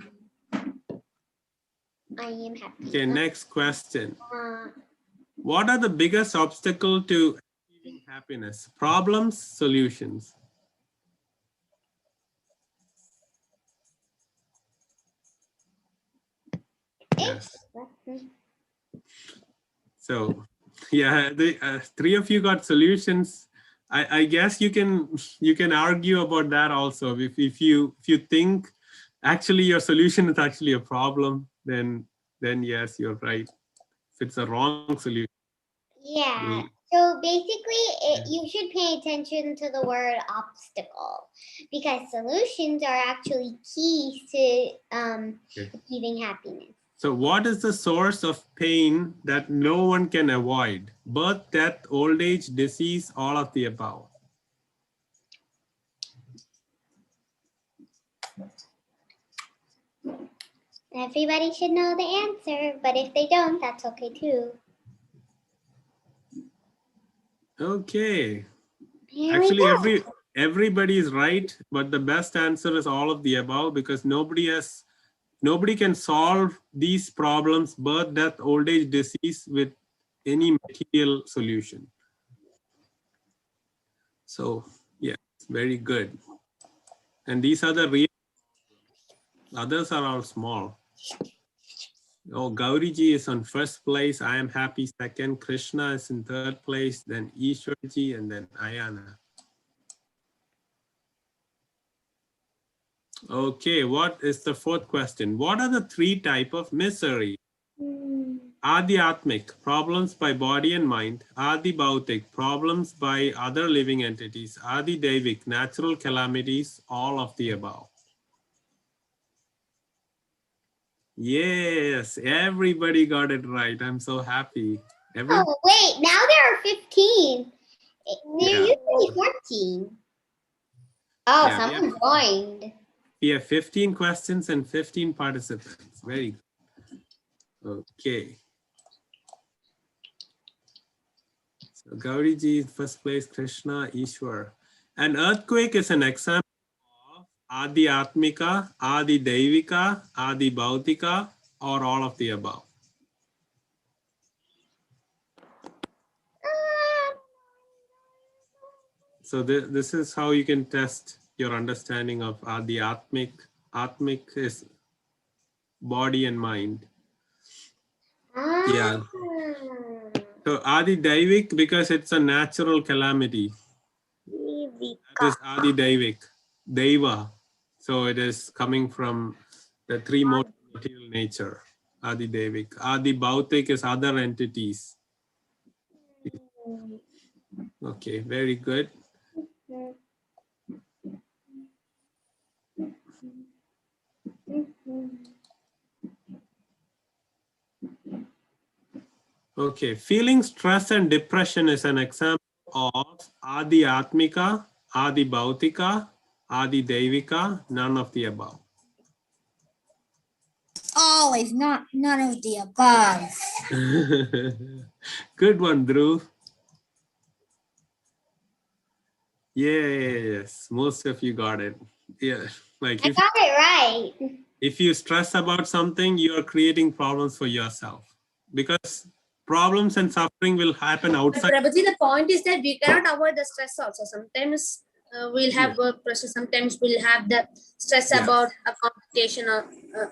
I am happy. Okay, next question. Uh, What are the biggest obstacle to achieving happiness? Problems, solutions. Yes. So, yeah, the three of you got solutions. I guess you can argue about that also. If you think actually your solution is actually a problem, then yes, you're right. If it's a wrong solution. Yeah. So basically, you should pay attention to the word obstacle because solutions are actually keys to achieving happiness. So what is the source of pain that no one can avoid? Birth, death, old age, disease, all of the above. Everybody should know the answer, but if they don't, that's okay too. Okay. Here we Actually, go. everybody is right, but the best answer is all of the above because nobody can solve these problems, birth, death, old age, disease with any material solution. So Yes, very good. And these are the real, others are all small. Oh, Gauriji is on first place. I am happy second. Krishna is in third place. Then Ishwarji and then Ayana. Okay, what is the fourth question? What are the three types of misery? Adhyatmic, problems by body and mind. Adi Bhautik, problems by other living entities. Adi Devik, natural calamities, all of the above. Yes, everybody got it right. I'm so happy. Oh, wait, now there are 15. There Yeah. used to be 14. Oh, Yeah, someone joined. We have 15 questions and 15 participants. Very good. Okay. So Gauriji in first place, Krishna, Ishwar. An earthquake is an example of Adi Atmika, Adi Devika, Adi Bhautika, or all of the above. So this is how you can test your understanding of Adi Atmik. Atmik is body and mind. Yeah. So Adi Daivik, because it's a natural calamity. That is Adi Daivik, Deva. So it is coming from the three modes of material nature. Adi Daivik. Adi Bhautik is other entities. Okay, very good. Okay, feeling stress and depression is an example of Adi Atmika, Adi Bhautika, Adi Devika, none of the above. Always not none of the above. Good one, Dhruv. Yes, most of you got it. Yeah, like I got it right. if you stress about something, you are creating problems for yourself because problems and suffering will happen But outside. Prabhuji, the point is that we cannot avoid the stress also. Sometimes we'll have work pressure. Sometimes we'll have the stress Yes. about a complication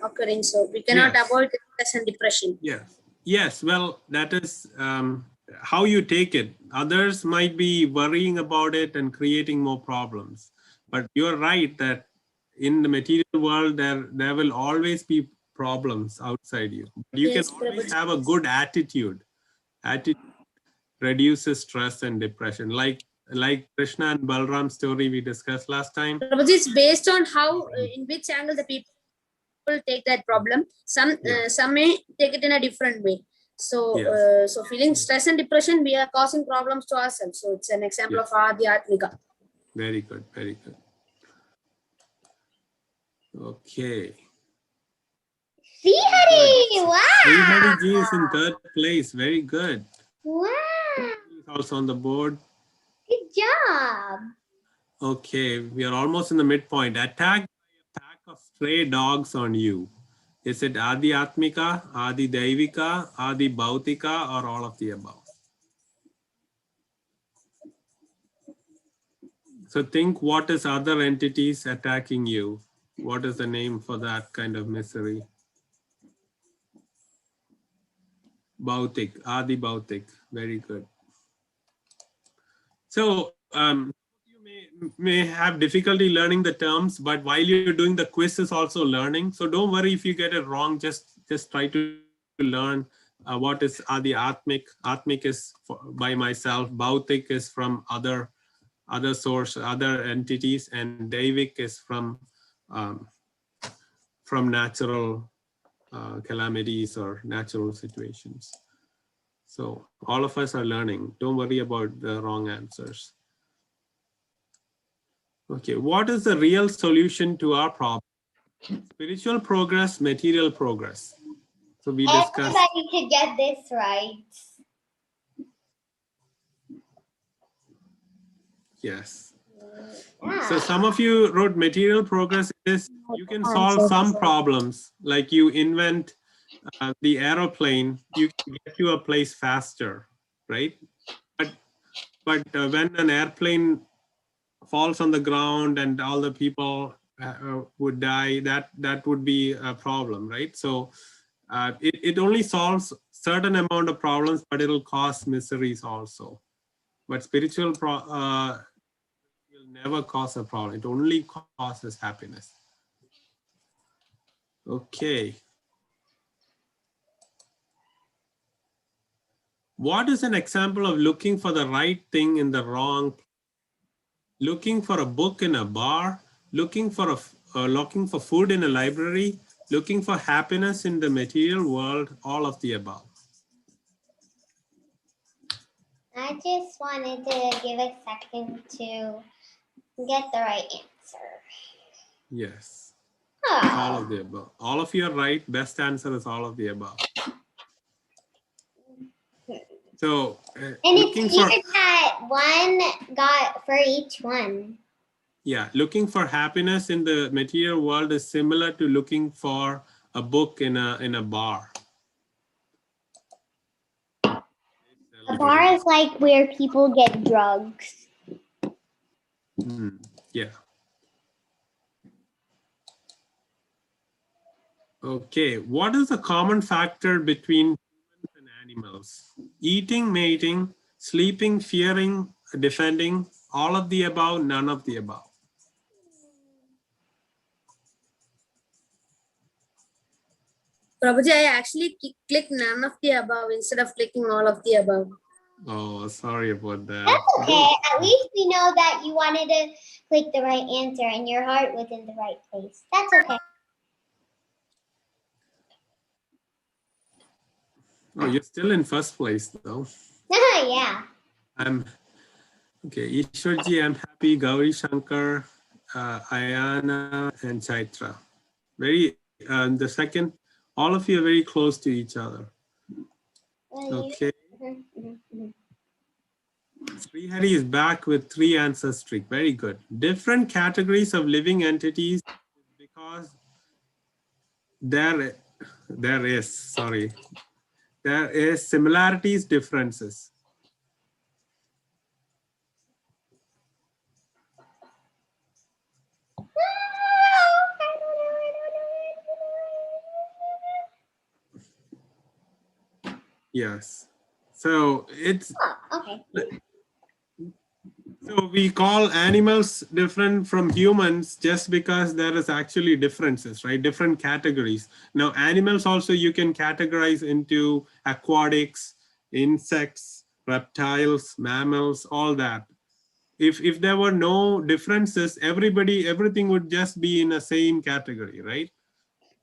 occurring. So we cannot Yes. avoid the stress and depression. Yes. Yes. Well, that is how you take it. Others might be worrying about it and creating more problems. But you're right that in the material world, there will always be problems outside you. You Yes, can always Prabhuji. have a good attitude. Attitude reduces stress and depression. Like Krishna and Balram story we discussed last time. Prabhuji, it's based on how, in which angle the people take that problem. Some may take it in a different way. So, Yes. so feeling stress and depression, we are causing problems to ourselves. So it's an example Yes. of Adhyatmika. Very good. Very good. Okay. Srihari, wow. Srihari ji is in third place. Very good. Wow, He's also on the board. good job. Okay, we are almost in the midpoint. Attack by a pack of stray dogs on you. Is it Adi Atmika, Adi Daivika, Adi Bhautika, or all of the above? So think, what is other entities attacking you? What is the name for that kind of misery? Bhautik, Adi Bhautik. Very good. So you may have difficulty learning the terms, but while you're doing the quiz is also learning. So don't worry if you get it wrong. Just try to learn what is Adi Atmik. Atmik is by myself. Bhautik is from other source, other entities, and Daivik is from natural calamities or natural situations. So all of us are learning. Don't worry about the wrong answers. Okay, what is the real solution to our problem? Spiritual progress, material progress. So we discussed. Everybody could get this right. Yes. Yeah. So some of you wrote material progress is you can solve some problems, like you invent the aeroplane, you can get to a place faster, right? But when an airplane falls on the ground and all the people would die, that would be a problem, right? So it only solves certain amount of problems, but it'll cause miseries also. But spiritual will never cause a problem. It only causes happiness. Okay. What is an example of looking for the right thing in the wrong place? Looking for a book in a bar, looking for food in a library, looking for happiness in the material world, all of the above. I just wanted to give a second to get the right answer. Yes, Oh. all of the above. All of you are right. Best answer is all of the above. So, And it's weird that one got for each one. Yeah, looking for happiness in the material world is similar to looking for a book in a bar. A bar is like where people get drugs. Yeah. Okay, what is the common factor between humans and animals? Eating, mating, sleeping, fearing, defending, all of the above, none of the above. Prabhuji, I actually clicked none of the above instead of clicking all of the above. Oh, sorry about that. That's okay. At least we know that you wanted to click the right answer and your heart was in the right place. That's okay. Oh, you're still in first place though. Yeah. I'm okay. Ishwarji, I'm happy. Gauri Shankar, Ayana, and Chaitra. Very the second, all of you are very close to each other. Okay. Srihari is back with 3 answer streak. Very good. Different categories of living entities because there is similarities, differences. Yes. So it's okay. So we call animals different from humans just because there is actually differences, right? Different categories. Now, animals also you can categorize into aquatics, insects, reptiles, mammals, all that. If there were no differences, everything would just be in the same category, right?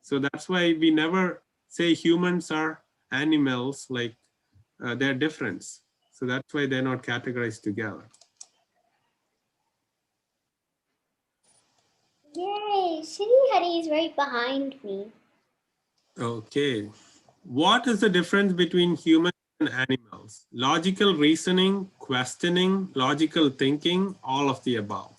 So that's why we never say humans are animals, like they're different. So that's why they're not categorized together. Yay, Srihari is right behind me. Okay. What is the difference between humans and animals? Logical reasoning, questioning, logical thinking, all of the above.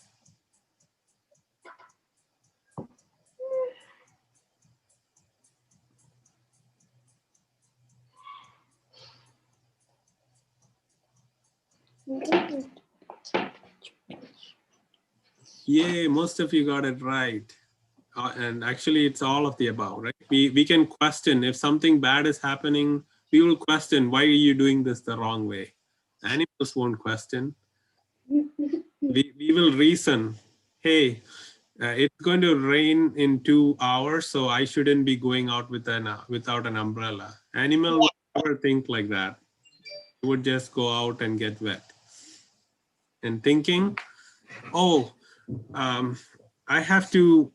Yay, most of you got it right. And actually it's all of the above, right? We can question if something bad is happening, we will question, why are you doing this the wrong way? Animals won't question. We will reason, hey, it's going to rain in 2 hours, so I shouldn't be going out without an umbrella. Animal would never think like that. It would just go out and get wet. And thinking, oh, I have to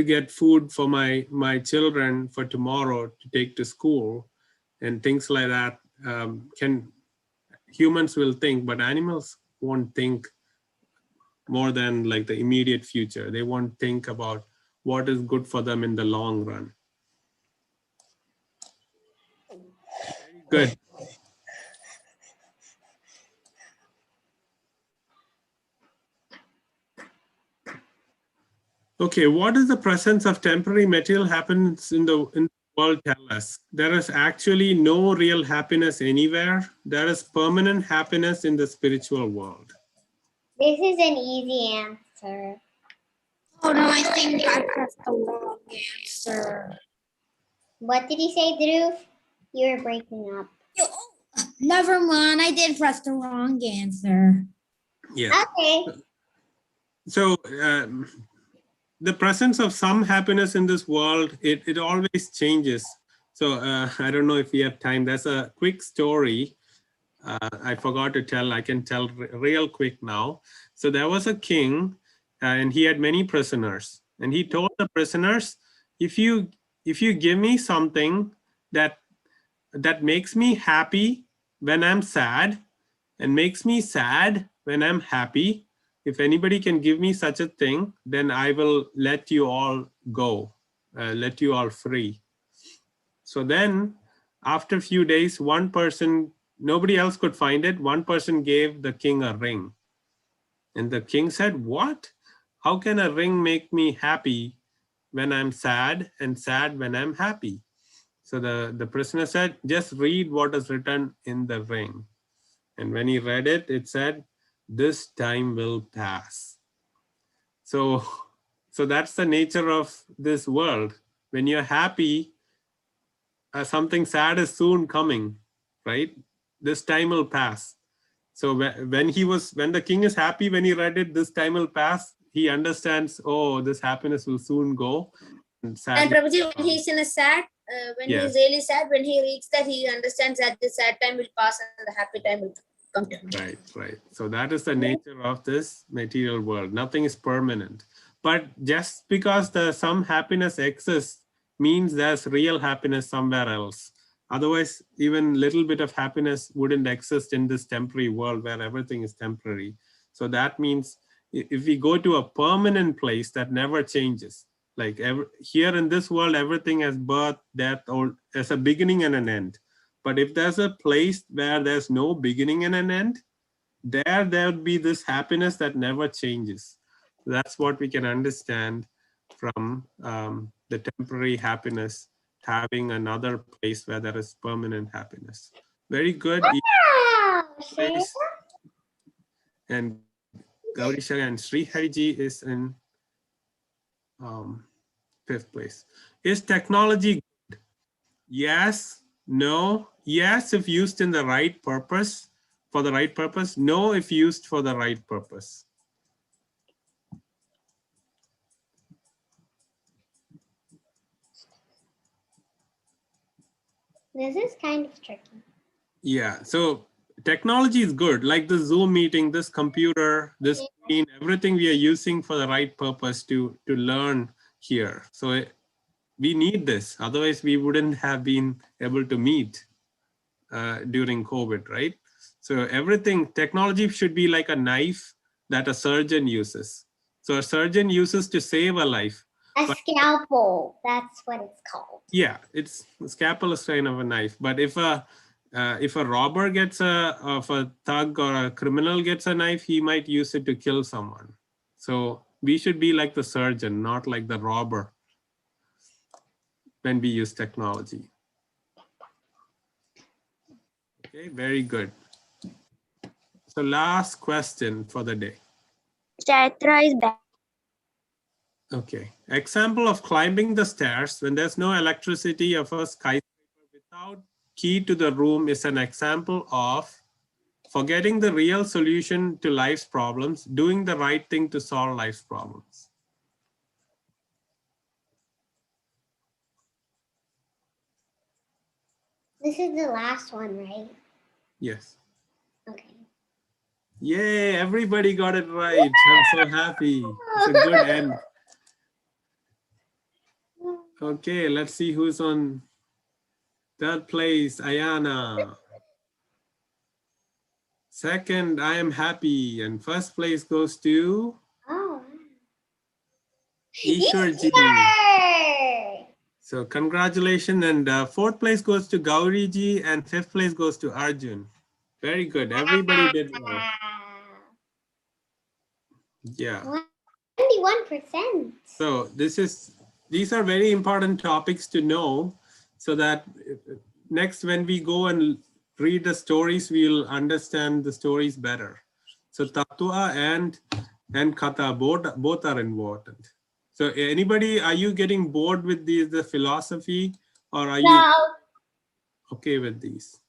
get food for my children for tomorrow to take to school, and things like that. Humans will think, but animals won't think more than like the immediate future. They won't think about what is good for them in the long run. Very good. Okay, what does the presence of temporary material happens in the world tell us? There is actually no real happiness anywhere. There is permanent happiness in the spiritual world. This is an easy answer. Oh no, I think I pressed the wrong answer. What did you say, Dhruv? You were breaking up. Never mind, I did press the wrong answer. Yeah. Okay. So the presence of some happiness in this world, it always changes. So I don't know if we have time. There's a quick story. I forgot to tell. I can tell real quick now. So there was a king and he had many prisoners. And he told the prisoners, if you give me something that makes me happy when I'm sad and makes me sad when I'm happy, if anybody can give me such a thing, then I will let you all go, let you all free. So then after a few days, one person, nobody else could find it. One person gave the king a ring. And the king said, what? How can a ring make me happy when I'm sad and sad when I'm happy? So the prisoner said, just read what is written in the ring. And when he read it, it said, this time will pass. So that's the nature of this world. When you're happy, something sad is soon coming, right? This time will pass. So when the king is happy, when he read it, this time will pass, he understands, oh, this happiness will soon go. And Prabhuji, when he's in a sad, when Yes. he's really sad, when he reads that, he understands that the sad time will pass and the happy time will come to him. Right. So that is the nature of this material world. Nothing is permanent. But just because some happiness exists means there's real happiness somewhere else. Otherwise, even little bit of happiness wouldn't exist in this temporary world where everything is temporary. So that means if we go to a permanent place that never changes, like here in this world, everything has birth, death, or as a beginning and an end. But if there's a place where there's no beginning and an end, there would be this happiness that never changes. That's what we can understand from the temporary happiness, having another place where there is permanent happiness. Very good. Wow. Place. And Gaurisha and Sri Hariji is in 5th place. Is technology good? Yes, no, yes, if used in the right purpose, for the right purpose, no, if used for the right purpose. This is kind of tricky. Yeah, so technology is good, like the Zoom meeting, this computer, this screen, everything we are using for the right purpose to learn here. So we need this, otherwise we wouldn't have been able to meet during COVID, right? So everything, technology should be like a knife that a surgeon uses. So a surgeon uses to save a life. A scalpel, that's what it's called. Yeah, it's a scalpel is kind of a knife. But if a robber gets if a thug or a criminal gets a knife, he might use it to kill someone. So we should be like the surgeon, not like the robber when we use technology. Okay, very good. So last question for the day. Chaitra is back. Okay, example of climbing the stairs when there's no electricity of a skyscraper without key to the room is an example of forgetting the real solution to life's problems, doing the right thing to solve life's problems. This is the last one, right? Yes. Okay. Yay, everybody got it right. I'm so happy. It's a good end. Okay, let's see who's on 3rd place, Ayana. 2nd, I am happy. And 1st place goes to Oh. Ishwarji. Yay! So congratulations. And 4th place goes to Gauriji and 5th place goes to Arjun. Very good. Everybody did well. Yeah. 91%. So these are very important topics to know so that next when we go and read the stories, we'll understand the stories better. So tattva and kata both are important. So anybody, are you getting bored with the philosophy, or are you okay with these?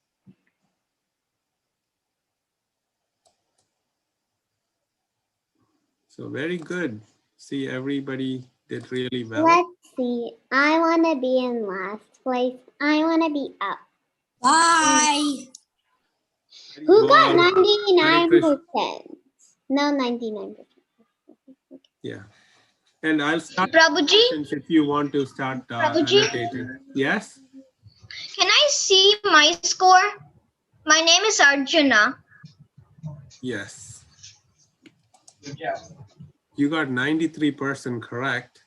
So very good. See, everybody did really well. Let's see. I want to be in last place. I want to be up. Bye. Who got Well, Hare 99%? No, 99%. yeah. And I'll start Prabhuji, questions if you want to start Prabhuji? annotating. Yes? can I see my score? My name is Arjuna. Yes. You got 93% correct.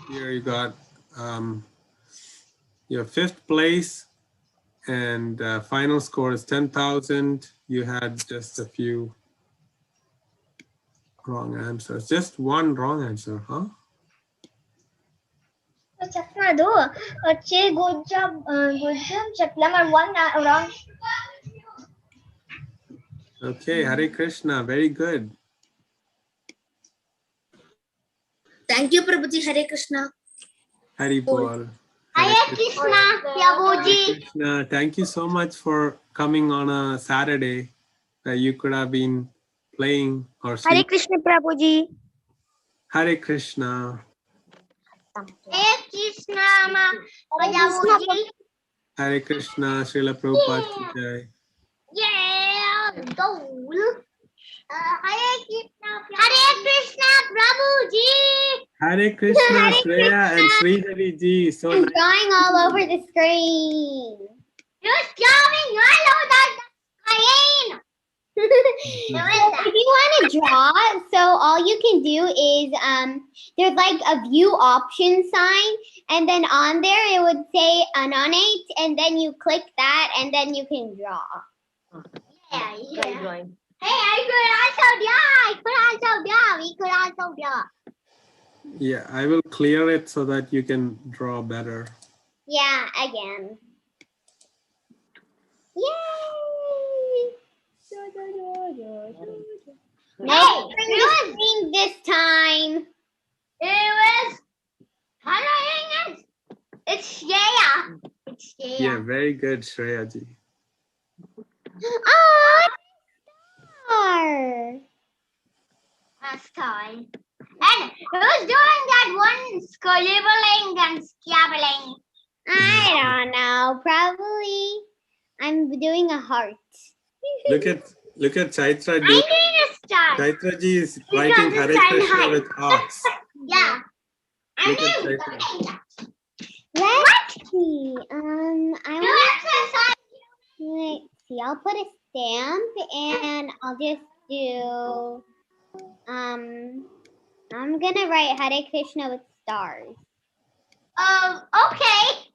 Here you got your 5th place, and final score is 10,000. You had just a few wrong answers. Just one wrong answer, huh? Good job, Chaklam, one wrong. Okay, Hare Krishna, very good. Thank you, Prabhuji. Hare Krishna. Hari Bol. Hare Krishna, Prabhuji. Krishna, thank you so much for coming on a Saturday that you could have been playing or Hare sleep. Krishna Prabhuji. Hare Krishna. Hare Krishna, Prabhuji. Hare Krishna, Srila Prabhupada ki jai. Yeah, goal. Hare Krishna, Prabhuji. Hare Krishna, Shreya and Sridevi ji. So It's nice. drawing all over the screen. Just drawing all over the screen. If you want to draw, so all you can do is there's like a view option sign, and then on there it would say annonate, and then you click that, and then you can draw. Yeah. Hey, I could also draw. We could also draw. Yeah, I will clear it so that you can draw better. Yeah, again. Yay! Hey, who was being this time? It was It's Shreya. It's Shreya. Yeah, very good, Shreya ji. Oh, star. A star. And who's doing that one scribbling and scabbling? I don't know. Probably I'm doing a heart. Look at Chaitra. I need a star. Chaitra ji is writing Hare understand Krishna height. with hearts. Yeah. Look at Chaitra. Let's see. I want. Let's see. I'll put a stamp, and I'll just do. I'm gonna write Hare Krishna with stars. Okay.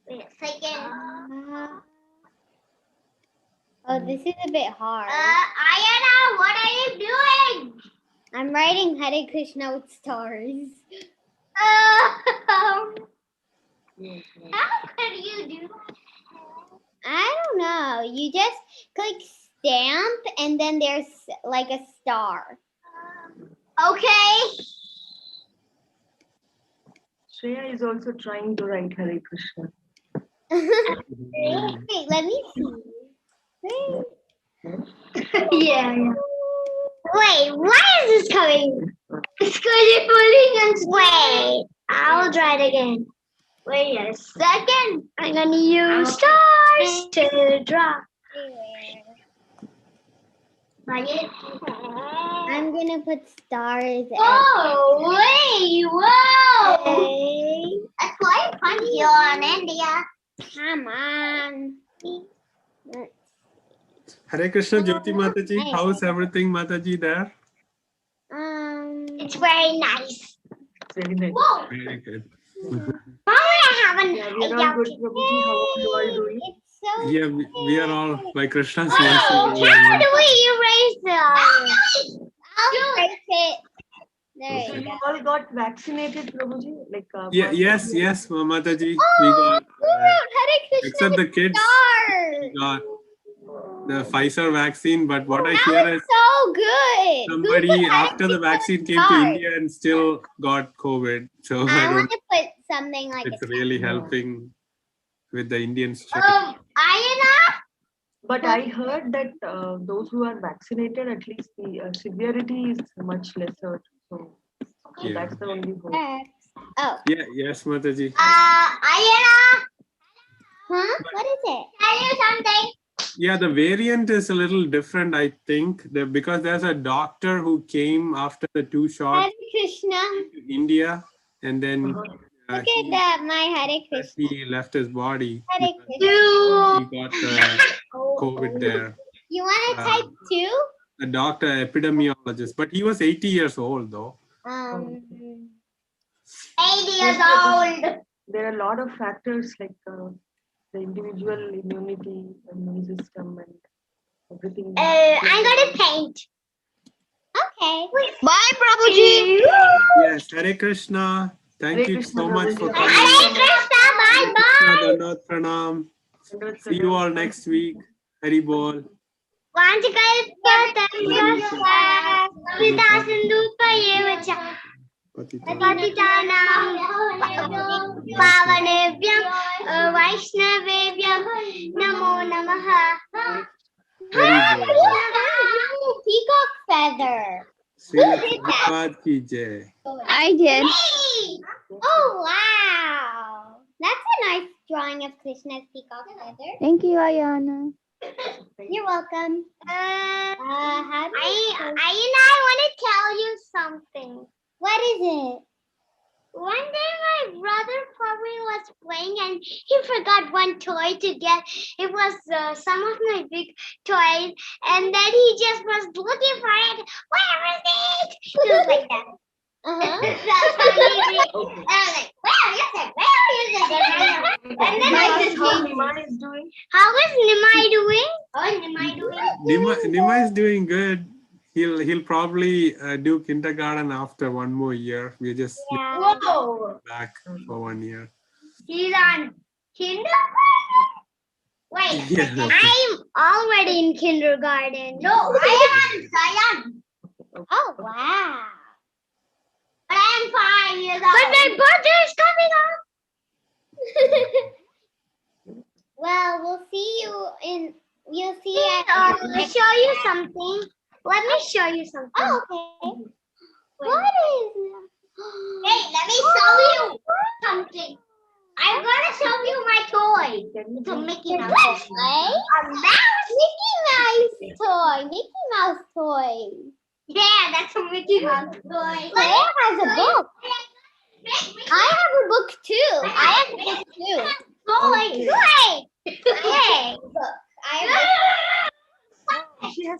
Wait a second. Oh, this is a bit hard. Ayana, what are you doing? I'm writing Hare Krishna with stars. How could you do that? I don't know. You just click stamp and then there's like a star. Okay. Shreya is also trying to write Hare Krishna. Wait, let me see. Yeah. Wait, why is this coming? It's because you're pulling and wait. I'll try it again. Wait a second. I'm gonna use stars to draw. I'm gonna put stars. Oh, wait, whoa! Okay. That's quite funny on India. Come on. Hare Krishna, Jyoti Mataji. How's everything, Mataji, there? It's very nice. Very nice. Whoa! Very good. I haven't. Yeah, we are all good, Prabhuji. How are you all doing? It's so. Yeah, we are all by Krishna's mercy. How we are do all- we erase this? I'll erase it. There So you you go. all got vaccinated, Prabhuji? Like, Yeah, yes, Mataji. We got wrote Hare Krishna except the kids stars? got the Pfizer vaccine. But what I That hear was is so good. Who somebody put Hare after the Krishna vaccine came to stars? India and still got COVID. So I I don't want to put something like it's a really helping with the Indian strain. Ayana? But I heard that those who are vaccinated, at least the severity is much lesser. So Yeah. that's the only hope. Oh. Yeah, yes, Mataji. Ayana? Huh? What is it? Tell you something. Yeah, the variant is a little different, I think, because there's a doctor who came after the 2 shots Hare Krishna. to India, and then Uh-huh. Look at that, my Hare Krishna. he left his body. Hare because Krishna. He got COVID there. You want to type 2? A doctor, epidemiologist, but he was 80 years old though. 80 years old. There are a lot of factors like the individual immunity, immune system, and everything. I'm going to paint. Okay. Bye, Prabhuji. Yes, Hare Krishna. Thank Hare you Krishna, so much for Prabhuji. coming. Hare Krishna. Bye-bye. Dandavad Pranam. See you all next week. Hari Bol. Patitanam Pavanebhyam Vaishnavebhyam Namo Namaha. Hari Bol. Peacock feather. Srila Prabhupada ki jai. I did. Oh wow. That's a nice drawing of Krishna's peacock feather. Thank you, Ayana. You're welcome. I want to tell you something. What is it? One day my brother probably was playing and he forgot one toy to get. It was some of my big toys, and then he just was looking for it. Where is it? He was like that. That's how he did. And I was like, where is it? Where is it? And then I just How Nima is doing? how is Nimai doing? Oh, Nimai doing? Nima is doing good. He'll probably do kindergarten after 1 more year. We're just Whoa. back for 1 year. He's on kindergarten? Wait, Yeah. I'm already in kindergarten. No, I am. Oh, wow. But I'm 5 years old. But my birthday is coming up. Well, we'll see you in, you'll see at Let me show you something. Let me show you something. Oh, okay. What is it? Hey, let me show you something. I'm gonna show you my toy. It's a Mickey Mouse toy. A Mickey Mouse toy. Mickey Mouse toy. Yeah, that's a Mickey Mouse toy. Claire has a book. I have a book too. I have a book too. Toy. Hey. Hey. Look. I have a